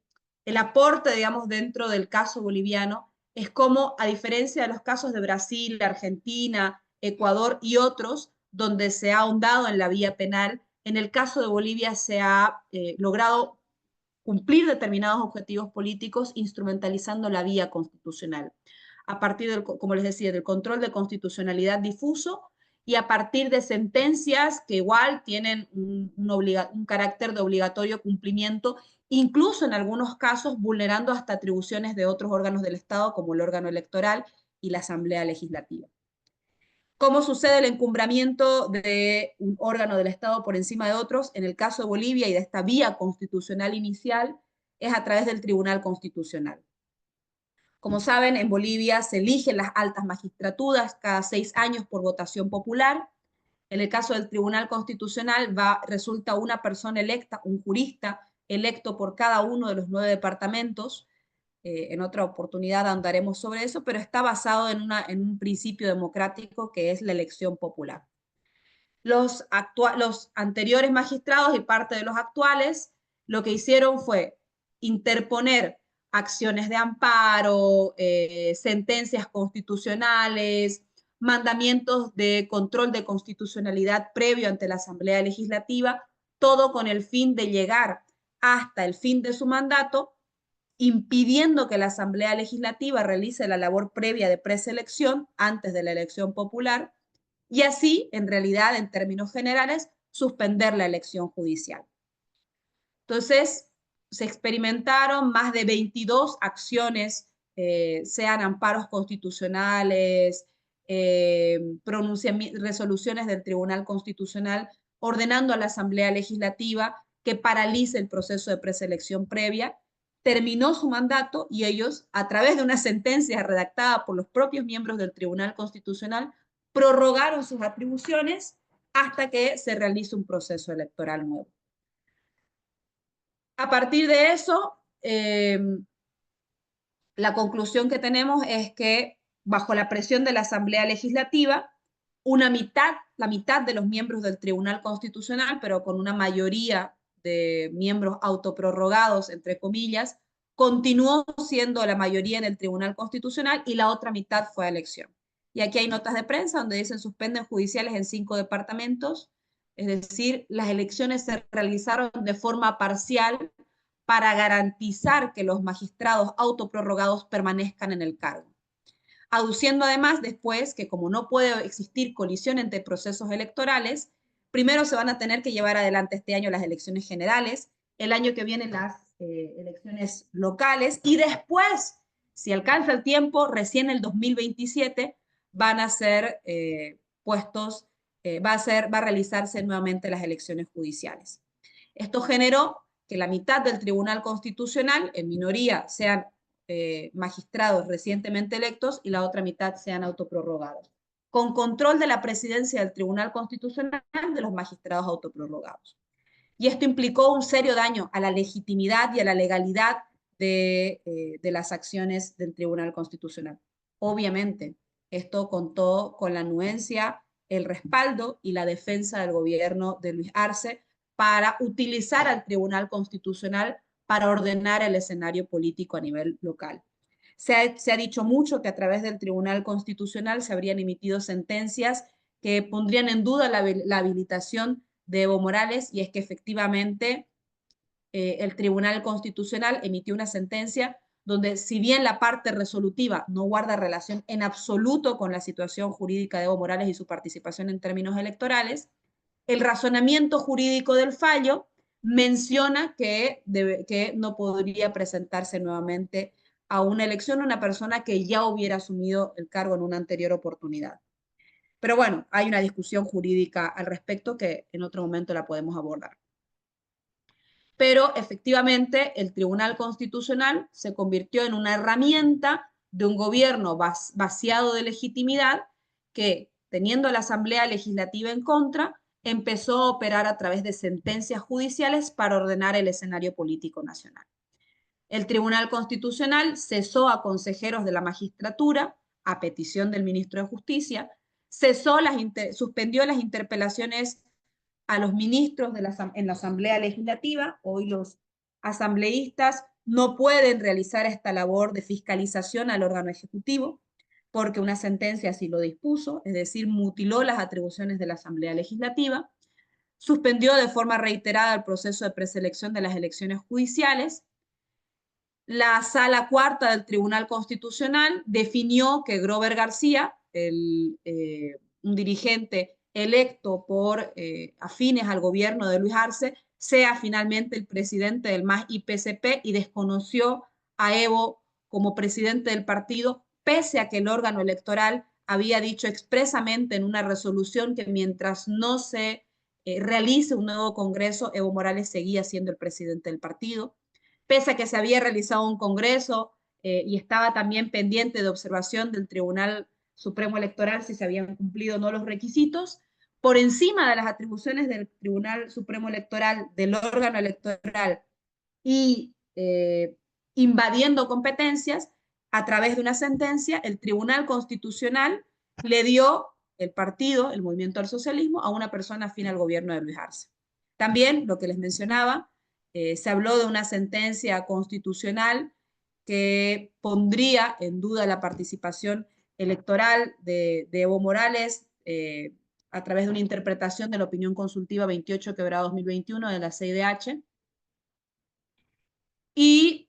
el aporte, digamos, dentro del caso boliviano es como, a diferencia de los casos de Brasil, Argentina, Ecuador y otros, donde se ha ahondado en la vía penal, en el caso de Bolivia se ha logrado cumplir determinados objetivos políticos instrumentalizando la vía constitucional, a partir del, como les decía, del control de constitucionalidad difuso y a partir de sentencias que igual tienen un carácter de obligatorio cumplimiento, incluso en algunos casos vulnerando hasta atribuciones de otros órganos del Estado, como el órgano electoral y la Asamblea Legislativa. ¿Cómo sucede el encumbramiento de un órgano del Estado por encima de otros? En el caso de Bolivia y de esta vía constitucional inicial, es a través del Tribunal Constitucional. Como saben, en Bolivia se eligen las altas magistraturas cada 6 años por votación popular. En el caso del Tribunal Constitucional resulta una persona electa, un jurista electo por cada uno de los 9 departamentos. En otra oportunidad andaremos sobre eso, pero está basado en un principio democrático que es la elección popular. Los anteriores magistrados y parte de los actuales lo que hicieron fue interponer acciones de amparo, sentencias constitucionales, mandamientos de control de constitucionalidad previo ante la Asamblea Legislativa, todo con el fin de llegar hasta el fin de su mandato impidiendo que la Asamblea Legislativa realice la labor previa de preselección antes de la elección popular, y así, en realidad, en términos generales, suspender la elección judicial. Entonces, se experimentaron más de 22 acciones, sean amparos constitucionales, resoluciones del Tribunal Constitucional, ordenando a la Asamblea Legislativa que paralice el proceso de preselección previa. Terminó su mandato y ellos, a través de una sentencia redactada por los propios miembros del Tribunal Constitucional, prorrogaron sus atribuciones hasta que se realice un proceso electoral nuevo. A partir de eso, la conclusión que tenemos es que bajo la presión de la Asamblea Legislativa, la mitad de los miembros del Tribunal Constitucional, pero con una mayoría de miembros autoprorrogados, entre comillas, continuó siendo la mayoría en el Tribunal Constitucional y la otra mitad fue a elección. Y aquí hay notas de prensa donde dicen suspenden judiciales en 5 departamentos, es decir, las elecciones se realizaron de forma parcial para garantizar que los magistrados autoprorrogados permanezcan en el cargo. Aduciendo además después que como no puede existir colisión entre procesos electorales, primero se van a tener que llevar adelante este año las elecciones generales, el año que viene las elecciones locales y después, si alcanza el tiempo, recién el 2027 van a ser puestos, va a realizarse nuevamente las elecciones judiciales. Esto generó que la mitad del Tribunal Constitucional, en minoría, sean magistrados recientemente electos y la otra mitad sean autoprorrogados, con control de la presidencia del Tribunal Constitucional de los magistrados autoprorrogados. Y esto implicó un serio daño a la legitimidad y a la legalidad de las acciones del Tribunal Constitucional. Obviamente, esto contó con la anuencia, el respaldo y la defensa del gobierno de Luis Arce para utilizar al Tribunal Constitucional para ordenar el escenario político a nivel local. Se ha dicho mucho que a través del Tribunal Constitucional se habrían emitido sentencias que pondrían en duda la habilitación de Evo Morales, y es que efectivamente el Tribunal Constitucional emitió una sentencia donde, si bien la parte resolutiva no guarda relación en absoluto con la situación jurídica de Evo Morales y su participación en términos electorales, el razonamiento jurídico del fallo menciona que no podría presentarse nuevamente a una elección una persona que ya hubiera asumido el cargo en una anterior oportunidad. Pero bueno, hay una discusión jurídica al respecto que en otro momento la podemos abordar. Pero efectivamente el Tribunal Constitucional se convirtió en una herramienta de un gobierno vaciado de legitimidad que, teniendo a la Asamblea Legislativa en contra, empezó a operar a través de sentencias judiciales para ordenar el escenario político nacional. El Tribunal Constitucional cesó a consejeros de la magistratura, a petición del ministro de Justicia, suspendió las interpelaciones a los ministros en la Asamblea Legislativa. Hoy los asambleístas no pueden realizar esta labor de fiscalización al órgano ejecutivo, porque una sentencia así lo dispuso, es decir, mutiló las atribuciones de la Asamblea Legislativa, suspendió de forma reiterada el proceso de preselección de las elecciones judiciales. La Sala Cuarta del Tribunal Constitucional definió que Grover García, un dirigente electo por afines al gobierno de Luis Arce, sea finalmente el presidente del MAS-IPCP y desconoció a Evo como presidente del partido, pese a que el órgano electoral había dicho expresamente en una resolución que mientras no se realice un nuevo congreso, Evo Morales seguía siendo el presidente del partido. Pese a que se había realizado un congreso y estaba también pendiente de observación del Tribunal Supremo Electoral si se habían cumplido o no los requisitos, por encima de las atribuciones del Tribunal Supremo Electoral, del órgano electoral, y invadiendo competencias, a través de una sentencia, el Tribunal Constitucional le dio el partido, el Movimiento al Socialismo, a una persona afín al gobierno de Luis Arce. También, lo que les mencionaba, se habló de una sentencia constitucional que pondría en duda la participación electoral de Evo Morales a través de una interpretación de la opinión consultiva 28/2021 de la CIDH. Y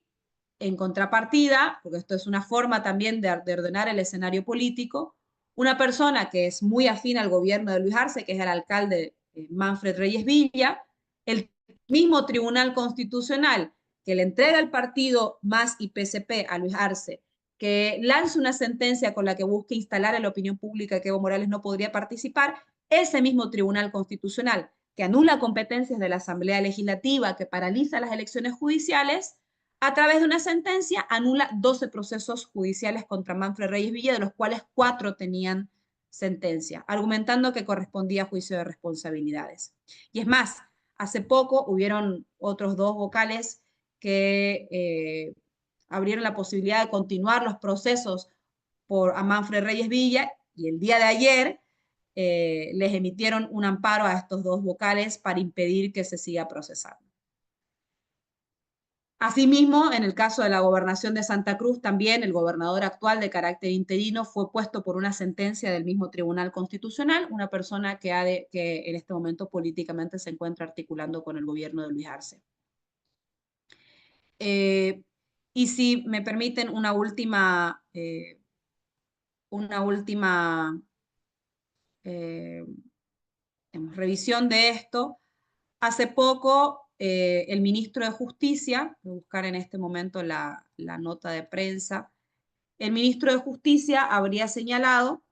en contrapartida, porque esto es una forma también de ordenar el escenario político, una persona que es muy afín al gobierno de Luis Arce, que es el alcalde Manfred Reyes Villa, el mismo Tribunal Constitucional que le entrega el partido MAS y PSP a Luis Arce, que lance una sentencia con la que busque instalar en la opinión pública que Evo Morales no podría participar, ese mismo Tribunal Constitucional que anula competencias de la Asamblea Legislativa, que paraliza las elecciones judiciales, a través de una sentencia anula 12 procesos judiciales contra Manfred Reyes Villa, de los cuales 4 tenían sentencia, argumentando que correspondía a juicio de responsabilidades. Y es más, hace poco hubieron otros 2 vocales que abrieron la posibilidad de continuar los procesos a Manfred Reyes Villa, y el día de ayer les emitieron un amparo a estos 2 vocales para impedir que se siga procesando. Asimismo, en el caso de la gobernación de Santa Cruz, también el gobernador actual de carácter interino fue puesto por una sentencia del mismo Tribunal Constitucional, una persona que en este momento políticamente se encuentra articulando con el gobierno de Luis Arce. Y si me permiten una última revisión de esto. Hace poco, el ministro de Justicia, voy a buscar en este momento la nota de prensa, el ministro de Justicia habría señalado,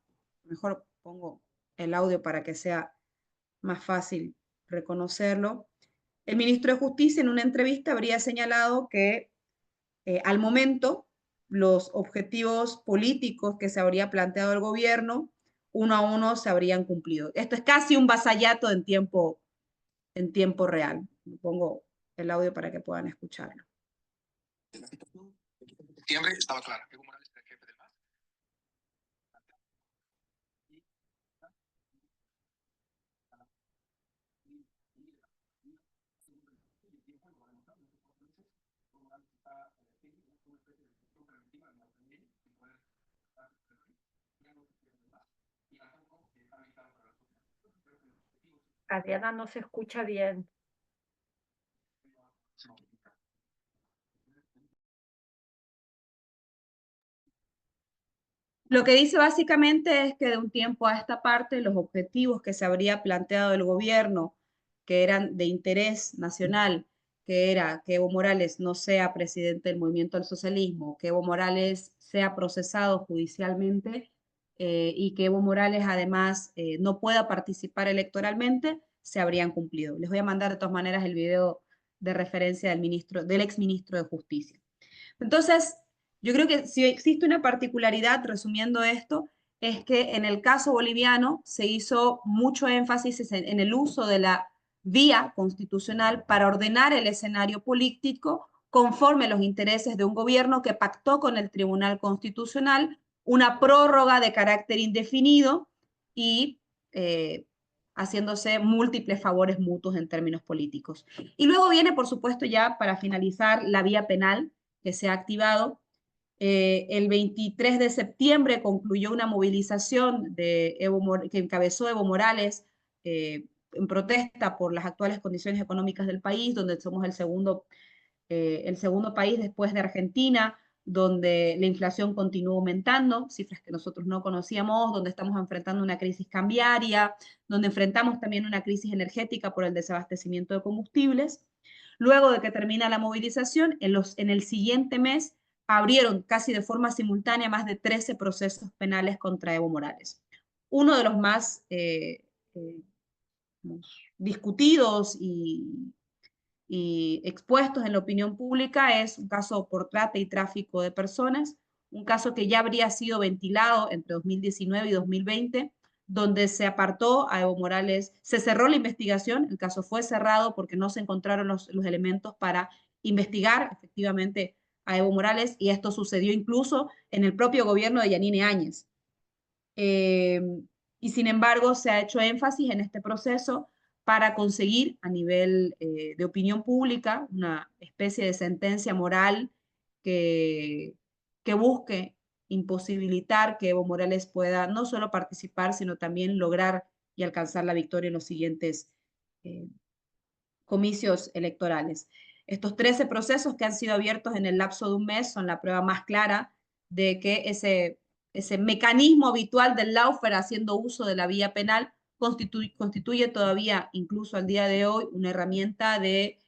mejor pongo el audio para que sea más fácil reconocerlo, el ministro de Justicia en una entrevista habría señalado que al momento los objetivos políticos que se habría planteado el gobierno, uno a uno se habrían cumplido. Esto es casi un vasallato en tiempo real. Pongo el audio para que puedan escucharlo. La situación en septiembre estaba clara. Evo Morales era el jefe del MAS. Adriana, no se escucha bien. Lo que dice básicamente es que de un tiempo a esta parte los objetivos que se habría planteado el gobierno, que eran de interés nacional, que era que Evo Morales no sea presidente del Movimiento al Socialismo, que Evo Morales sea procesado judicialmente y que Evo Morales además no pueda participar electoralmente, se habrían cumplido. Les voy a mandar de todas maneras el video de referencia del exministro de Justicia. Entonces, yo creo que si existe una particularidad, resumiendo esto, es que en el caso boliviano se hizo mucho énfasis en el uso de la vía constitucional para ordenar el escenario político conforme a los intereses de un gobierno que pactó con el Tribunal Constitucional una prórroga de carácter indefinido y haciéndose múltiples favores mutuos en términos políticos. Y luego viene, por supuesto, ya para finalizar, la vía penal que se ha activado. El 23 de septiembre concluyó una movilización que encabezó Evo Morales en protesta por las actuales condiciones económicas del país, donde somos el segundo país después de Argentina, donde la inflación continúa aumentando, cifras que nosotros no conocíamos, donde estamos enfrentando una crisis cambiaria, donde enfrentamos también una crisis energética por el desabastecimiento de combustibles. Luego de que termina la movilización, en el siguiente mes abrieron casi de forma simultánea más de 13 procesos penales contra Evo Morales. Uno de los más discutidos y expuestos en la opinión pública es un caso por trata y tráfico de personas, un caso que ya habría sido ventilado entre 2019 y 2020, donde se apartó a Evo Morales, se cerró la investigación, el caso fue cerrado porque no se encontraron los elementos para investigar efectivamente a Evo Morales, y esto sucedió incluso en el propio gobierno de Yanine Áñez. Y sin embargo, se ha hecho énfasis en este proceso para conseguir a nivel de opinión pública una especie de sentencia moral que busque imposibilitar que Evo Morales pueda no solo participar, sino también lograr y alcanzar la victoria en los siguientes comicios electorales. Estos 13 procesos que han sido abiertos en el lapso de un mes son la prueba más clara de que ese mecanismo habitual del lawfare haciendo uso de la vía penal constituye todavía, incluso al día de hoy, una herramienta de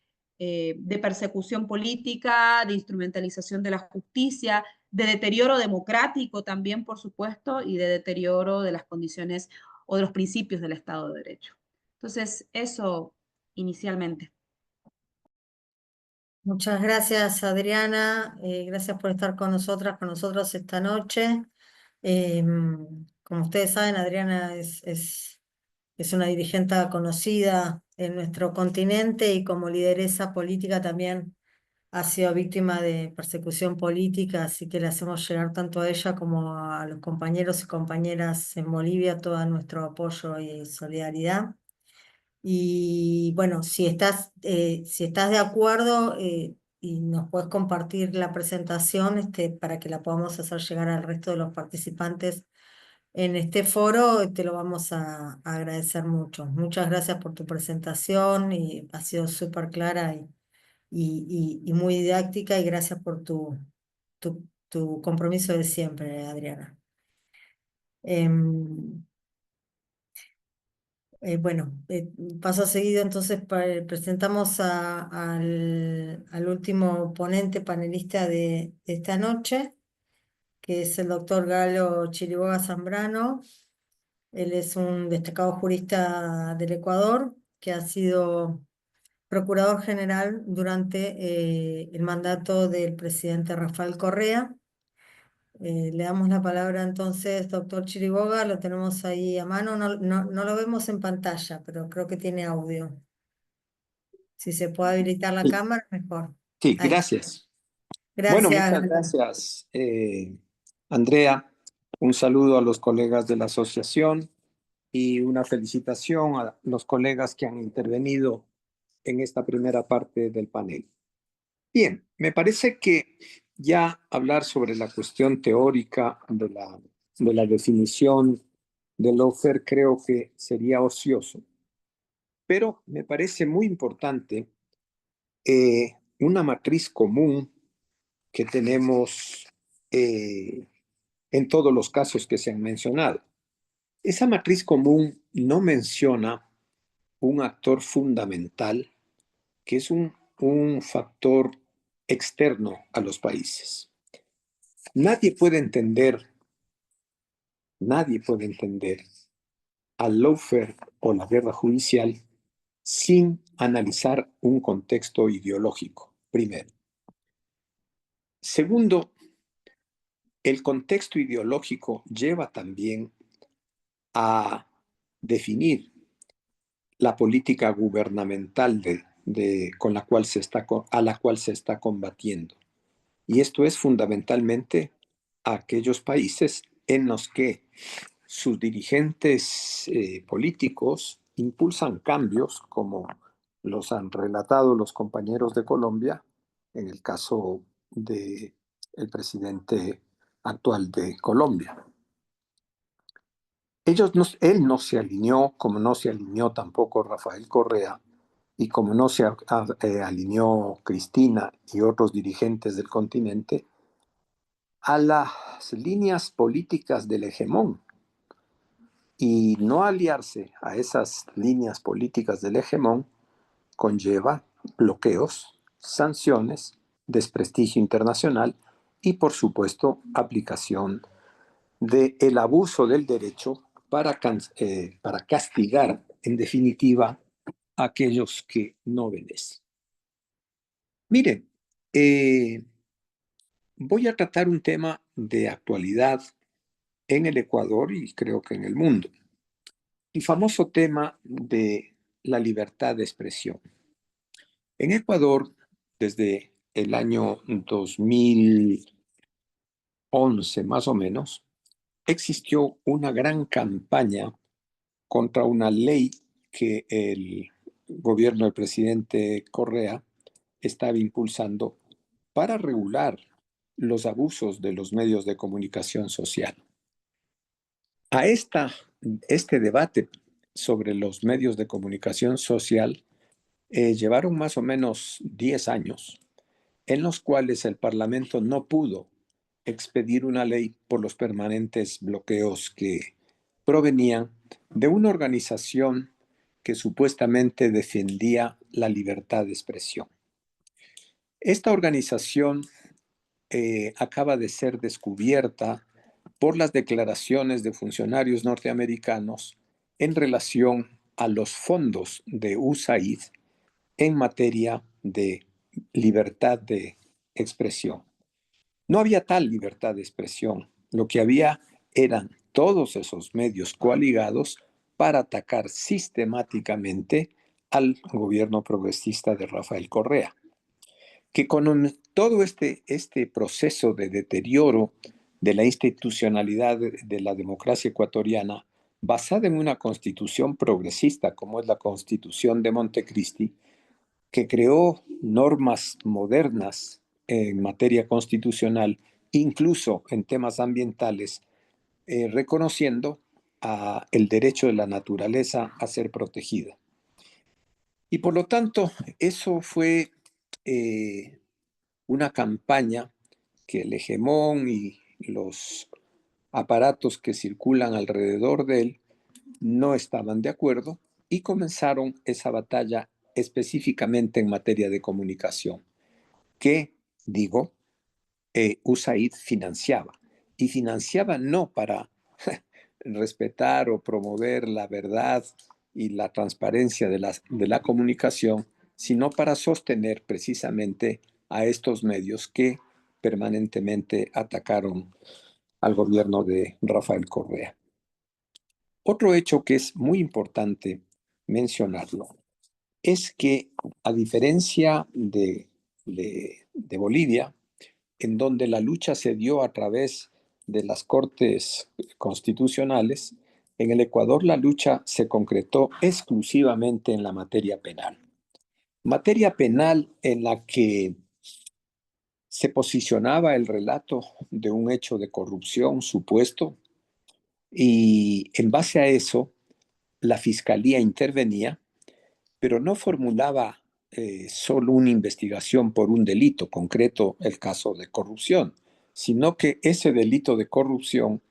persecución política, de instrumentalización de la justicia, de deterioro democrático también, por supuesto, y de deterioro de las condiciones o de los principios del Estado de Derecho. Entonces, eso inicialmente. Muchas gracias, Adriana. Gracias por estar con nosotros esta noche. Como ustedes saben, Adriana es una dirigente conocida en nuestro continente y como lideresa política también ha sido víctima de persecución política, así que le hacemos llegar tanto a ella como a los compañeros y compañeras en Bolivia todo nuestro apoyo y solidaridad. Y bueno, si estás de acuerdo y nos puedes compartir la presentación para que la podamos hacer llegar al resto de los participantes en este foro, te lo vamos a agradecer mucho. Muchas gracias por tu presentación y ha sido súper clara y muy didáctica y gracias por tu compromiso de siempre, Adriana. Bueno, paso seguido, entonces presentamos al último ponente panelista de esta noche, que es el doctor Galo Chiriboga Zambrano. Él es un destacado jurista del Ecuador, que ha sido procurador general durante el mandato del presidente Rafael Correa. Le damos la palabra entonces, doctor Chiriboga, lo tenemos ahí a mano, no lo vemos en pantalla, pero creo que tiene audio. Si se puede habilitar la Sí, cámara, mejor. sí, Ahí. gracias. Bueno, Gracias. muchas gracias, Andrea. Un saludo a los colegas de la asociación y una felicitación a los colegas que han intervenido en esta primera parte del panel. Bien, me parece que ya hablar sobre la cuestión teórica de la definición del lawfare creo que sería ocioso, pero me parece muy importante una matriz común que tenemos en todos los casos que se han mencionado. Esa matriz común no menciona un actor fundamental que es un factor externo a los países. Nadie puede entender al lawfare o la guerra judicial sin analizar un contexto ideológico, primero. Segundo, el contexto ideológico lleva también a definir la política gubernamental a la cual se está combatiendo. Y esto es fundamentalmente a aquellos países en los que sus dirigentes políticos impulsan cambios, como los han relatado los compañeros de Colombia, en el caso del presidente actual de Colombia. Él no se alineó, como no se alineó tampoco Rafael Correa, y como no se alineó Cristina y otros dirigentes del continente, a las líneas políticas del hegemón. Y no aliarse a esas líneas políticas del hegemón conlleva bloqueos, sanciones, desprestigio internacional y, por supuesto, aplicación del abuso del derecho para castigar, en definitiva, a aquellos que no obedecen. Miren, voy a tratar un tema de actualidad en el Ecuador y creo que en el mundo. El famoso tema de la libertad de expresión. En Ecuador, desde el año 2011 más o menos, existió una gran campaña contra una ley que el gobierno del presidente Correa estaba impulsando para regular los abusos de los medios de comunicación social. A este debate sobre los medios de comunicación social llevaron más o menos 10 años en los cuales el Parlamento no pudo expedir una ley por los permanentes bloqueos que provenían de una organización que supuestamente defendía la libertad de expresión. Esta organización acaba de ser descubierta por las declaraciones de funcionarios norteamericanos en relación a los fondos de USAID en materia de libertad de expresión. No había tal libertad de expresión. Lo que había eran todos esos medios coaligados para atacar sistemáticamente al gobierno progresista de Rafael Correa, que con todo este proceso de deterioro de la institucionalidad de la democracia ecuatoriana, basada en una constitución progresista como es la Constitución de Montecristi, que creó normas modernas en materia constitucional, incluso en temas ambientales, reconociendo el derecho de la naturaleza a ser protegida. Y por lo tanto, eso fue una campaña que el hegemón y los aparatos que circulan alrededor de él no estaban de acuerdo y comenzaron esa batalla específicamente en materia de comunicación, que, digo, USAID financiaba. Y financiaba no para respetar o promover la verdad y la transparencia de la comunicación, sino para sostener precisamente a estos medios que permanentemente atacaron al gobierno de Rafael Correa. Otro hecho que es muy importante mencionarlo es que, a diferencia de Bolivia, en donde la lucha se dio a través de las cortes constitucionales, en el Ecuador la lucha se concretó exclusivamente en la materia penal. Materia penal en la que se posicionaba el relato de un hecho de corrupción supuesto y en base a eso la fiscalía intervenía, pero no formulaba solo una investigación por un delito concreto, el caso de corrupción, sino que ese delito de corrupción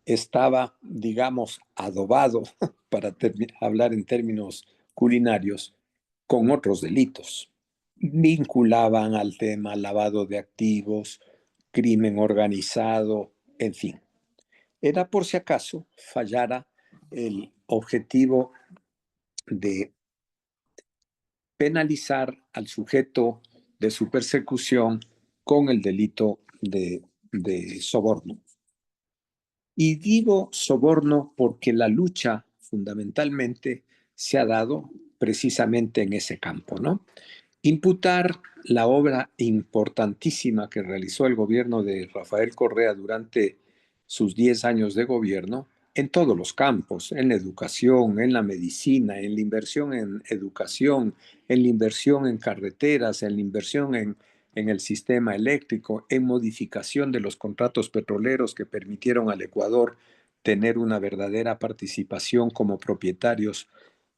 estaba, digamos, adobado, para hablar en términos culinarios, con otros delitos. Vinculaban al tema lavado de activos, crimen organizado, en fin. Era por si acaso fallara el objetivo de penalizar al sujeto de su persecución con el delito de soborno. Y digo soborno porque la lucha fundamentalmente se ha dado precisamente en ese campo, ¿no? Imputar la obra importantísima que realizó el gobierno de Rafael Correa durante sus 10 años de gobierno en todos los campos, en la educación, en la medicina, en la inversión en educación, en la inversión en carreteras, en la inversión en el sistema eléctrico, en modificación de los contratos petroleros que permitieron al Ecuador tener una verdadera participación como propietarios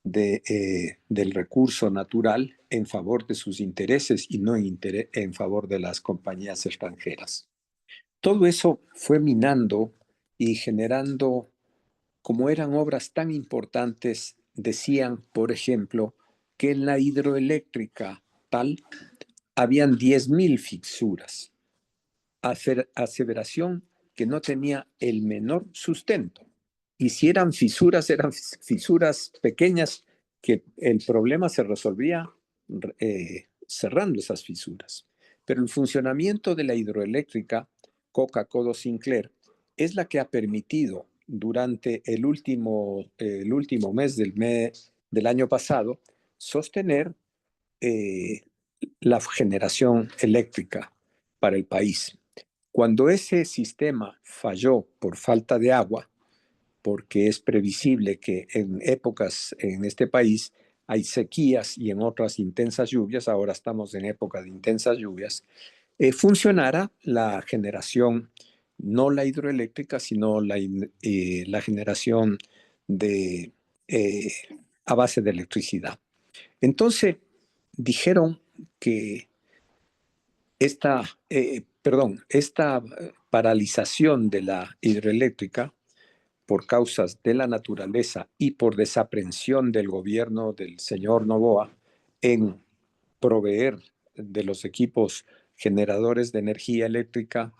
del recurso natural en favor de sus intereses y no en favor de las compañías extranjeras. Todo eso fue minando y generando, como eran obras tan importantes, decían, por ejemplo, que en la hidroeléctrica tal habían 10.000 fisuras, aseveración que no tenía el menor sustento. Y si eran fisuras pequeñas, que el problema se resolvía cerrando esas fisuras. Pero el funcionamiento de la hidroeléctrica Coca-Cola Sinclair es la que ha permitido durante el último mes del año pasado sostener la generación eléctrica para el país. Cuando ese sistema falló por falta de agua, porque es previsible que en épocas en este país hay sequías y en otras intensas lluvias, ahora estamos en época de intensas lluvias, funcionara la generación, no la hidroeléctrica, sino la generación a base de electricidad. Entonces, dijeron que esta paralización de la hidroeléctrica por causas de la naturaleza y por desaprensión del gobierno del señor Noboa en proveer de los equipos generadores de energía eléctrica,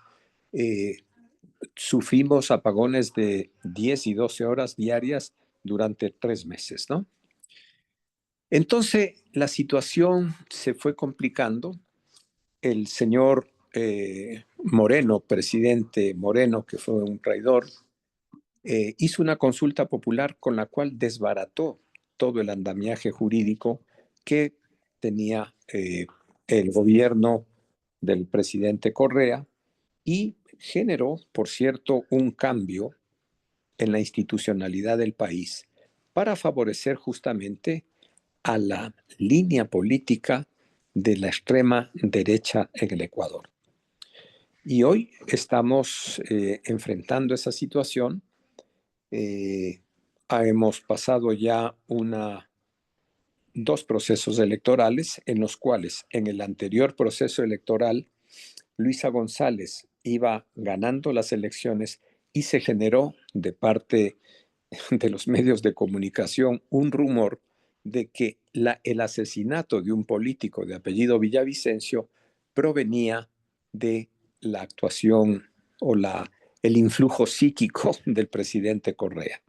sufrimos apagones de 10 y 12 horas diarias durante 3 meses, ¿no? Entonces, la situación se fue complicando. El señor Moreno, presidente Moreno, que fue un traidor, hizo una consulta popular con la cual desbarató todo el andamiaje jurídico que tenía el gobierno del presidente Correa y generó, por cierto, un cambio en la institucionalidad del país para favorecer justamente a la línea política de la extrema derecha en el Ecuador. Y hoy estamos enfrentando esa situación. Hemos pasado ya dos procesos electorales en los cuales en el anterior proceso electoral Luisa González iba ganando las elecciones y se generó de parte de los medios de comunicación un rumor de que el asesinato de un político de apellido Villavicencio provenía de la actuación o el influjo psíquico del presidente Correa.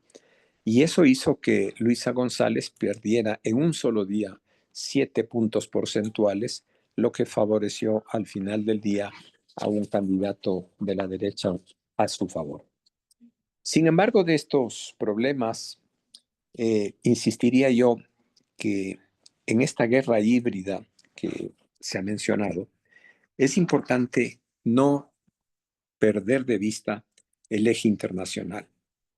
Y eso hizo que Luisa González perdiera en un solo día 7 puntos porcentuales, lo que favoreció al final del día a un candidato de la derecha a su favor. Sin embargo, de estos problemas, insistiría yo que en esta guerra híbrida que se ha mencionado, es importante no perder de vista el eje internacional.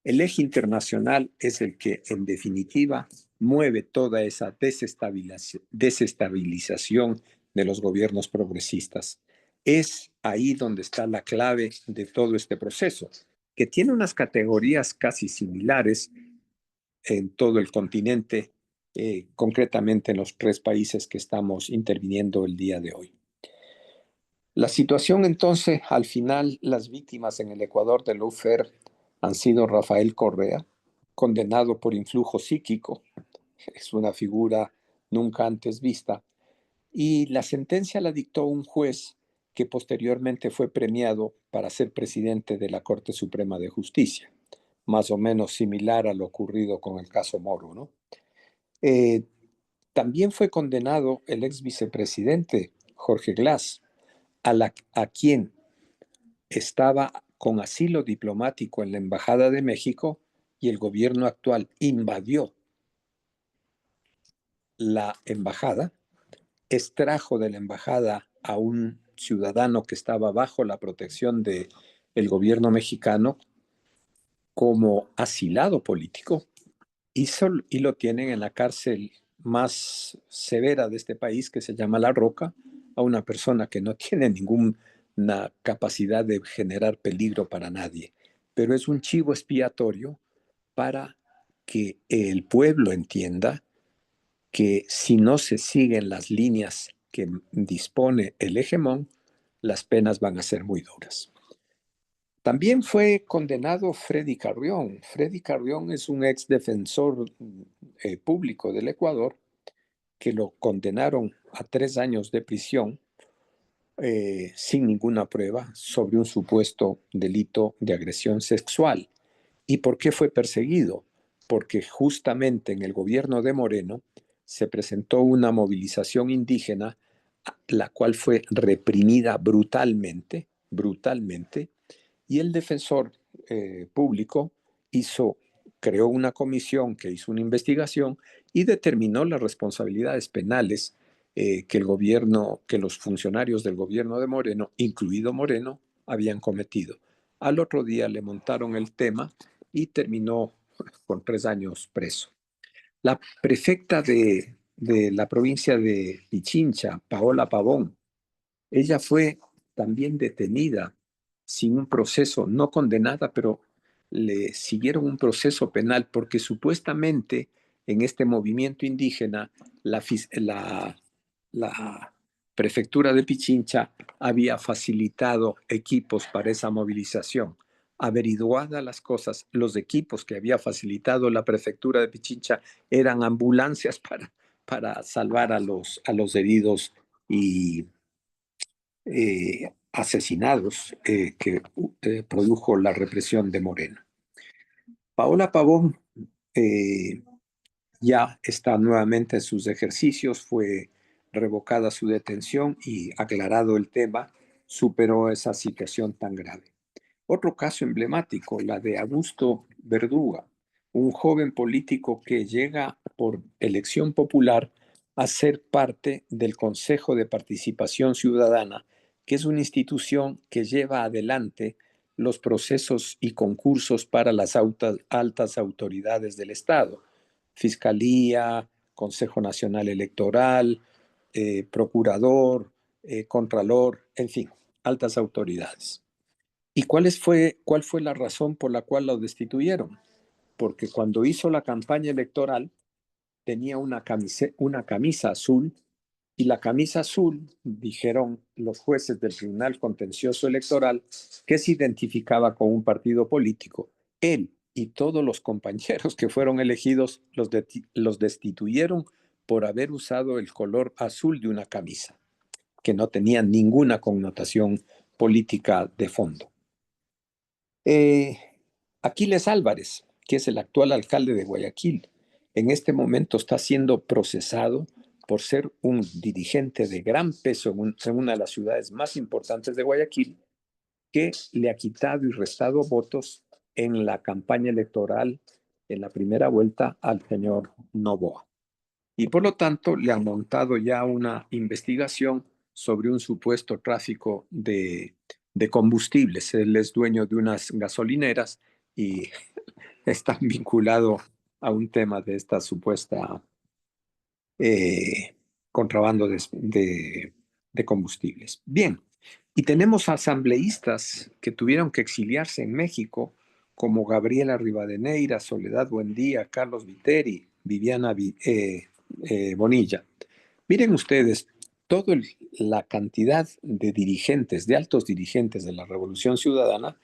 El eje internacional es el que, en definitiva, mueve toda esa desestabilización de los gobiernos progresistas. Es ahí donde está la clave de todo este proceso, que tiene unas categorías casi similares en todo el continente, concretamente en los 3 países que estamos interviniendo el día de hoy. La situación entonces, al final, las víctimas en el Ecuador del lawfare han sido Rafael Correa, condenado por influjo psíquico, es una figura nunca antes vista, y la sentencia la dictó un juez que posteriormente fue premiado para ser presidente de la Corte Suprema de Justicia, más o menos similar a lo ocurrido con el caso Moro, ¿no? También fue condenado el ex vicepresidente Jorge Glass, a quien estaba con asilo diplomático en la Embajada de México y el gobierno actual invadió la embajada, extrajo de la embajada a un ciudadano que estaba bajo la protección del gobierno mexicano como asilado político y lo tienen en la cárcel más severa de este país, que se llama La Roca, a una persona que no tiene ninguna capacidad de generar peligro para nadie, pero es un chivo expiatorio para que el pueblo entienda que si no se siguen las líneas que dispone el hegemón, las penas van a ser muy duras. También fue condenado Freddy Carrión. Freddy Carrión es un ex defensor público del Ecuador que lo condenaron a 3 años de prisión sin ninguna prueba sobre un supuesto delito de agresión sexual. ¿Y por qué fue perseguido? Porque justamente en el gobierno de Moreno se presentó una movilización indígena, la cual fue reprimida brutalmente, y el defensor público creó una comisión que hizo una investigación y determinó las responsabilidades penales que los funcionarios del gobierno de Moreno, incluido Moreno, habían cometido. Al otro día le montaron el tema y terminó con 3 años preso. La prefecta de la provincia de Pichincha, Paola Pavón, ella fue también detenida sin un proceso, no condenada, pero le siguieron un proceso penal porque supuestamente en este movimiento indígena la la prefectura de Pichincha había facilitado equipos para esa movilización. Averiguadas las cosas, los equipos que había facilitado la prefectura de Pichincha eran ambulancias para salvar a los heridos y asesinados que produjo la represión de Moreno. Paola Pavón ya está nuevamente en sus ejercicios, fue revocada su detención y aclarado el tema, superó esa situación tan grave. Otro caso emblemático, la de Augusto Verduga, un joven político que llega por elección popular a ser parte del Consejo de Participación Ciudadana, que es una institución que lleva adelante los procesos y concursos para las altas autoridades del Estado, Fiscalía, Consejo Nacional Electoral, Procurador, Contralor, en fin, altas autoridades. ¿Y cuál fue la razón por la cual lo destituyeron? Porque cuando hizo la campaña electoral tenía una camisa azul, y la camisa azul, dijeron los jueces del Tribunal Contencioso Electoral, que se identificaba con un partido político. Él y todos los compañeros que fueron elegidos los destituyeron por haber usado el color azul de una camisa, que no tenía ninguna connotación política de fondo. Aquiles Álvarez, que es el actual alcalde de Guayaquil, en este momento está siendo procesado por ser un dirigente de gran peso en una de las ciudades más importantes de Guayaquil, que le ha quitado y restado votos en la campaña electoral en la primera vuelta al señor Noboa. Y por lo tanto le han montado ya una investigación sobre un supuesto tráfico de combustibles. Él es dueño de unas gasolineras y está vinculado a un tema de esta supuesta contrabando de combustibles. Bien, y tenemos asambleístas que tuvieron que exiliarse en México, como Gabriela Rivadeneira, Soledad Buendía, Carlos Viteri, Viviana Bonilla. Miren ustedes, toda la cantidad de dirigentes, de altos dirigentes de la Revolución Ciudadana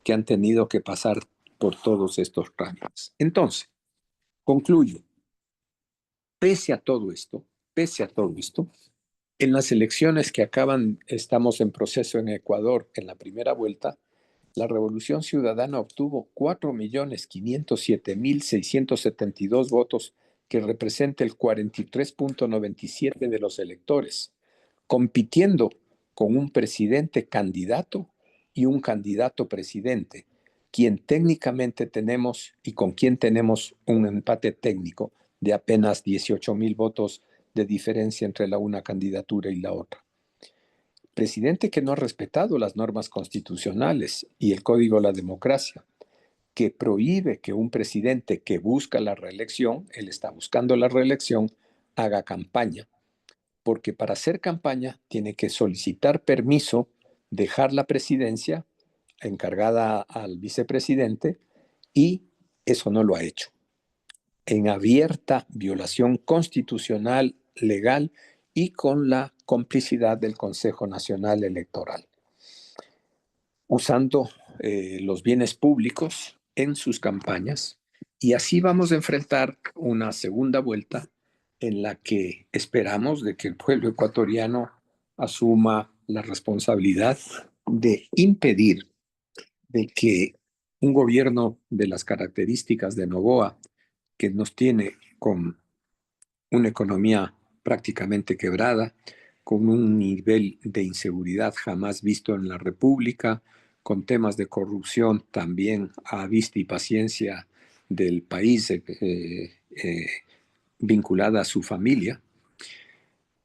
que han tenido que pasar por todos estos trámites. Entonces, concluyo. Pese a todo esto, en las elecciones que estamos en proceso en Ecuador en la primera vuelta, la Revolución Ciudadana obtuvo 4.507.672 votos, que representa el 43.97% de los electores, compitiendo con un presidente candidato y un candidato presidente, quien técnicamente tenemos y con quien tenemos un empate técnico de apenas 18.000 votos de diferencia entre una candidatura y la otra. Presidente que no ha respetado las normas constitucionales y el Código de la Democracia, que prohíbe que un presidente que busca la reelección, él está buscando la reelección, haga campaña, porque para hacer campaña tiene que solicitar permiso, dejar la presidencia encargada al vicepresidente, y eso no lo ha hecho, en abierta violación constitucional, legal y con la complicidad del Consejo Nacional Electoral, usando los bienes públicos en sus campañas. Y así vamos a enfrentar una segunda vuelta en la que esperamos de que el pueblo ecuatoriano asuma la responsabilidad de impedir de que un gobierno de las características de Noboa, que nos tiene con una economía prácticamente quebrada, con un nivel de inseguridad jamás visto en la República, con temas de corrupción también a vista y paciencia del país, vinculada a su familia.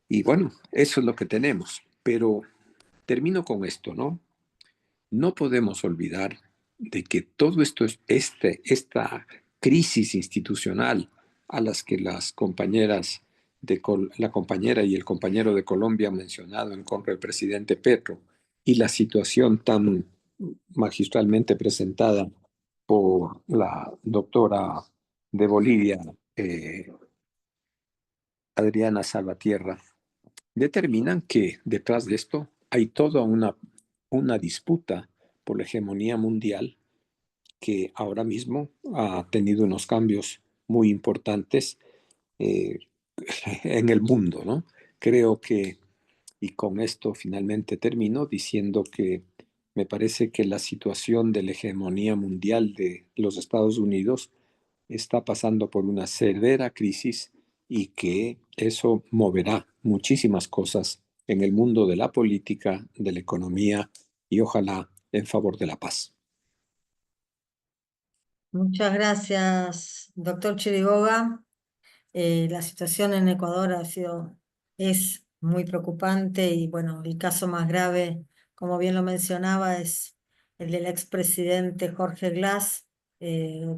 Y bueno, eso es lo que tenemos. Pero termino con esto, ¿no? No podemos olvidar de que todo esto es esta crisis institucional a las que las compañeras la compañera y el compañero de Colombia han mencionado en contra del presidente Petro, y la situación tan magistralmente presentada por la doctora de Bolivia, Adriana Salvatierra, determinan que detrás de esto hay toda una disputa por la hegemonía mundial que ahora mismo ha tenido unos cambios muy importantes eh, en el mundo, ¿no? Creo que, y con esto finalmente termino diciendo que me parece que la situación de la hegemonía mundial de los Estados Unidos está pasando por una severa crisis y que eso moverá muchísimas cosas en el mundo de la política, de la economía y ojalá en favor de la paz. Muchas gracias, doctor Chiriboga. La situación en Ecuador es muy preocupante y bueno, el caso más grave, como bien lo mencionaba, es el del expresidente Jorge Glass,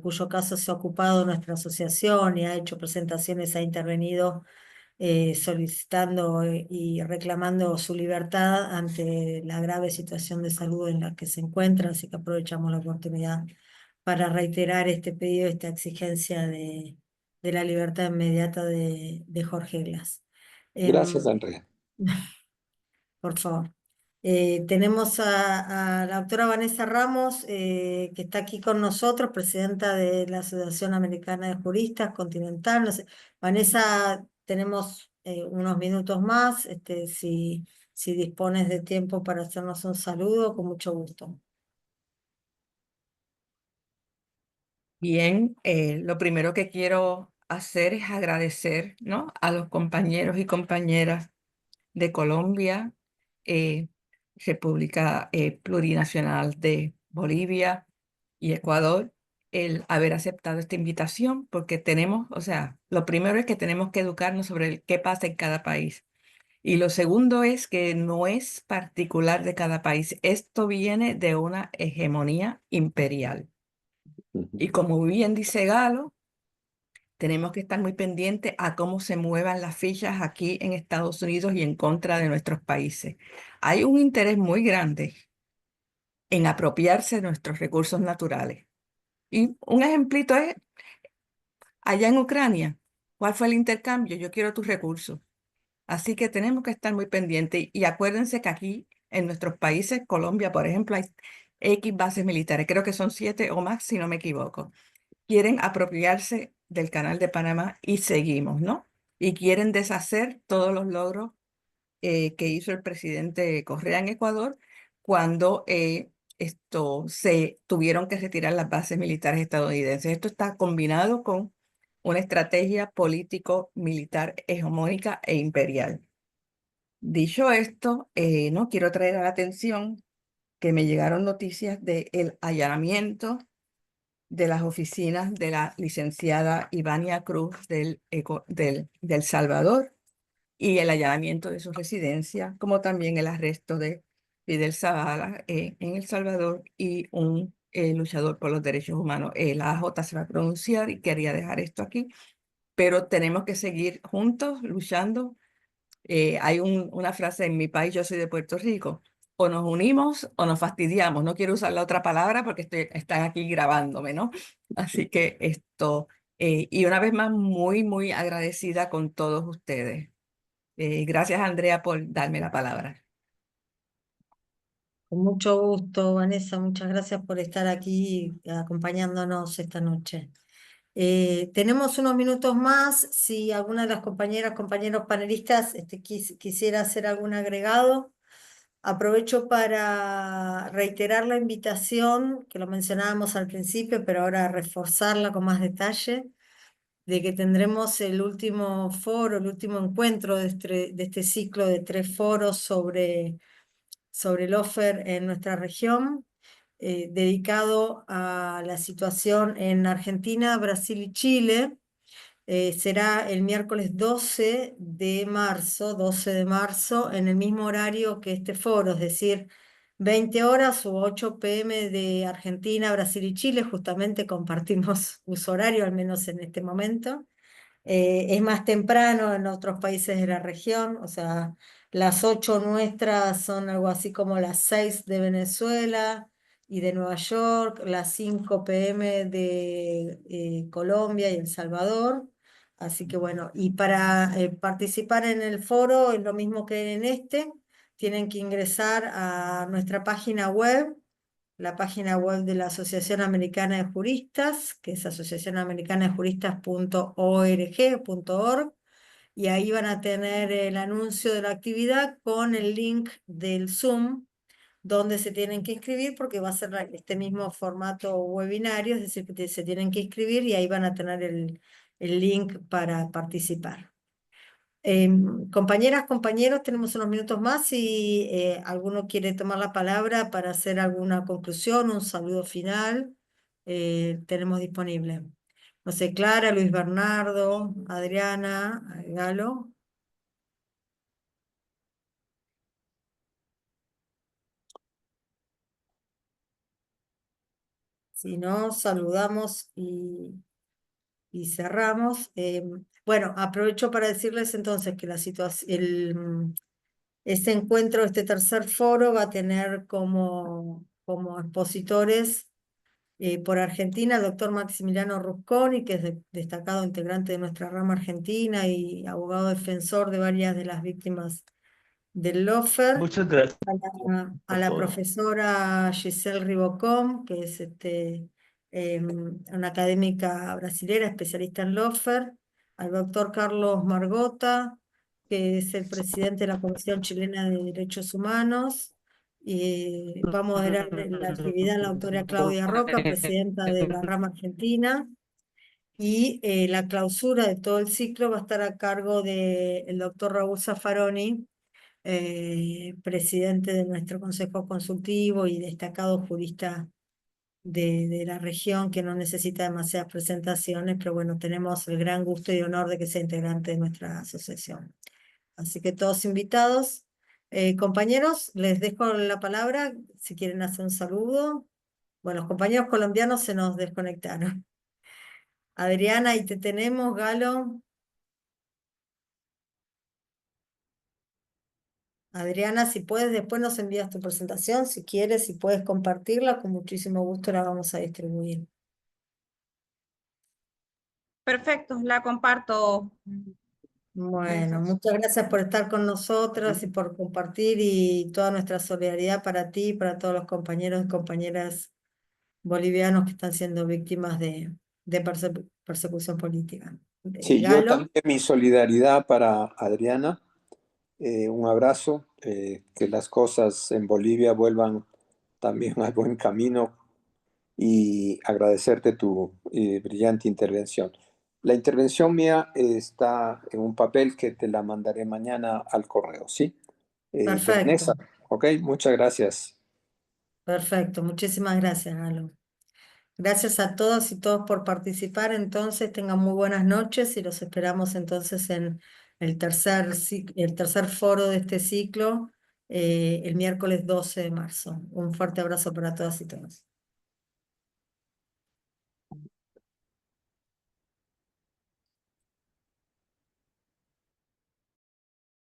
cuyo caso se ha ocupado nuestra asociación y ha hecho presentaciones, ha intervenido solicitando y reclamando su libertad ante la grave situación de salud en la que se encuentra, así que aprovechamos la oportunidad para reiterar este pedido, esta exigencia de la libertad inmediata de Jorge Glass. Gracias, Em, Andrea. por favor. Tenemos a la doctora Vanessa Ramos, que está aquí con nosotros, presidenta de la Asociación Americana de Juristas Continental. No sé, Vanessa, tenemos unos minutos más, si dispones de tiempo para hacernos un saludo, con mucho gusto. Bien, lo primero que quiero hacer es agradecer, ¿no?, a los compañeros y compañeras de Colombia, eh, República Plurinacional de Bolivia y Ecuador, el haber aceptado esta invitación, porque tenemos, o sea, lo primero es que tenemos que educarnos sobre qué pasa en cada país. Y lo segundo es que no es particular de cada país. Esto viene de una hegemonía imperial. Y como bien dice Galo, tenemos que estar muy pendientes a cómo se muevan las fichas aquí en Estados Unidos y en contra de nuestros países. Hay un interés muy grande en apropiarse de nuestros recursos naturales. Y un ejemplito es allá en Ucrania. ¿Cuál fue el intercambio? Yo quiero tus recursos. Así que tenemos que estar muy pendientes. Y acuérdense que aquí en nuestros países, Colombia, por ejemplo, hay X bases militares. Creo que son 7 o más, si no me equivoco. Quieren apropiarse del Canal de Panamá y seguimos, ¿no? Y quieren deshacer todos los logros que hizo el presidente Correa en Ecuador cuando se tuvieron que retirar las bases militares estadounidenses. Esto está combinado con una estrategia político-militar hegemónica e imperial. Dicho esto, no quiero traer a la atención que me llegaron noticias del allanamiento de las oficinas de la licenciada Ivania Cruz del Salvador y el allanamiento de su residencia, como también el arresto de Fidel Zavala en El Salvador y un luchador por los derechos humanos. La AJ se va a pronunciar y quería dejar esto aquí, pero tenemos que seguir juntos luchando. Hay una frase en mi país, yo soy de Puerto Rico: o nos unimos o nos fastidiamos. No quiero usar la otra palabra porque están aquí grabándome, ¿no? Así que y una vez más, muy, muy agradecida con todos ustedes. Gracias, Andrea, por darme la palabra. Con mucho gusto, Vanessa, muchas gracias por estar aquí acompañándonos esta noche. Tenemos unos minutos más. Si alguna de las compañeras, compañeros panelistas quisiera hacer algún agregado, aprovecho para reiterar la invitación, que lo mencionábamos al principio, pero ahora reforzarla con más detalle, de que tendremos el último foro, el último encuentro de este ciclo de 3 foros sobre el OFER en nuestra región, dedicado a la situación en Argentina, Brasil y Chile. Será el miércoles 12 de marzo, en el mismo horario que este foro, es decir, 20 horas u 8 p.m. de Argentina, Brasil y Chile. Justamente compartimos uso horario, al menos en este momento. Es más temprano en otros países de la región, o sea, las 8 nuestras son algo así como las 6 de Venezuela y de Nueva York, las 5 p.m. de Colombia y El Salvador. Así que bueno, y para participar en el foro es lo mismo que en este, tienen que ingresar a nuestra página web, la página web de la Asociación Americana de Juristas, que es asociacionamericanadejuristas.org.org, y ahí van a tener el anuncio de la actividad con el link del Zoom, donde se tienen que inscribir, porque va a ser este mismo formato webinario, es decir, que se tienen que inscribir y ahí van a tener el link para participar. Compañeras, compañeros, tenemos unos minutos más si alguno quiere tomar la palabra para hacer alguna conclusión, un saludo final, tenemos disponible. No sé, Clara, Luis Bernardo, Adriana, Galo. Si no, saludamos y cerramos. Bueno, aprovecho para decirles entonces que la situación, este encuentro, este tercer foro va a tener como expositores por Argentina el doctor Maximiliano Rusconi, que es destacado integrante de nuestra rama argentina y abogado defensor de varias de las víctimas del lawfare. Muchas gracias A por la todo. profesora Giselle Ribocom, que es una académica brasilera especialista en lawfare, al doctor Carlos Margota, que es el presidente de la Comisión Chilena de Derechos Humanos, y va a moderar la actividad la autora Claudia Roca, presidenta de la rama argentina, y la clausura de todo el ciclo va a estar a cargo del doctor Raúl Zaffaroni, presidente de nuestro Consejo Consultivo y destacado jurista de la región, que no necesita demasiadas presentaciones, pero bueno, tenemos el gran gusto y honor de que sea integrante de nuestra asociación. Así que todos invitados. Compañeros, les dejo la palabra si quieren hacer un saludo. Bueno, los compañeros colombianos se nos desconectaron. Adriana, ahí te tenemos, Galo. Adriana, si puedes, después nos envías tu presentación, si quieres, si puedes compartirla, con muchísimo gusto la vamos a distribuir. Perfecto, la comparto. Bueno, muchas gracias por estar con nosotras y por compartir, y toda nuestra solidaridad para ti y para todos los compañeros y compañeras bolivianos que están siendo víctimas de persecución política. Sí, yo Galo. también mi solidaridad para Adriana. Un abrazo, que las cosas en Bolivia vuelvan también al buen camino, y agradecerte tu brillante intervención. La intervención mía está en un papel que te la mandaré mañana al correo, ¿sí? Perfecto, Vanessa, ok, muchas gracias. perfecto. Muchísimas gracias, Galo. Gracias a todos y todos por participar. Entonces, tengan muy buenas noches y los esperamos entonces en el tercer foro de este ciclo, el miércoles 12 de marzo. Un fuerte abrazo para todas y todos.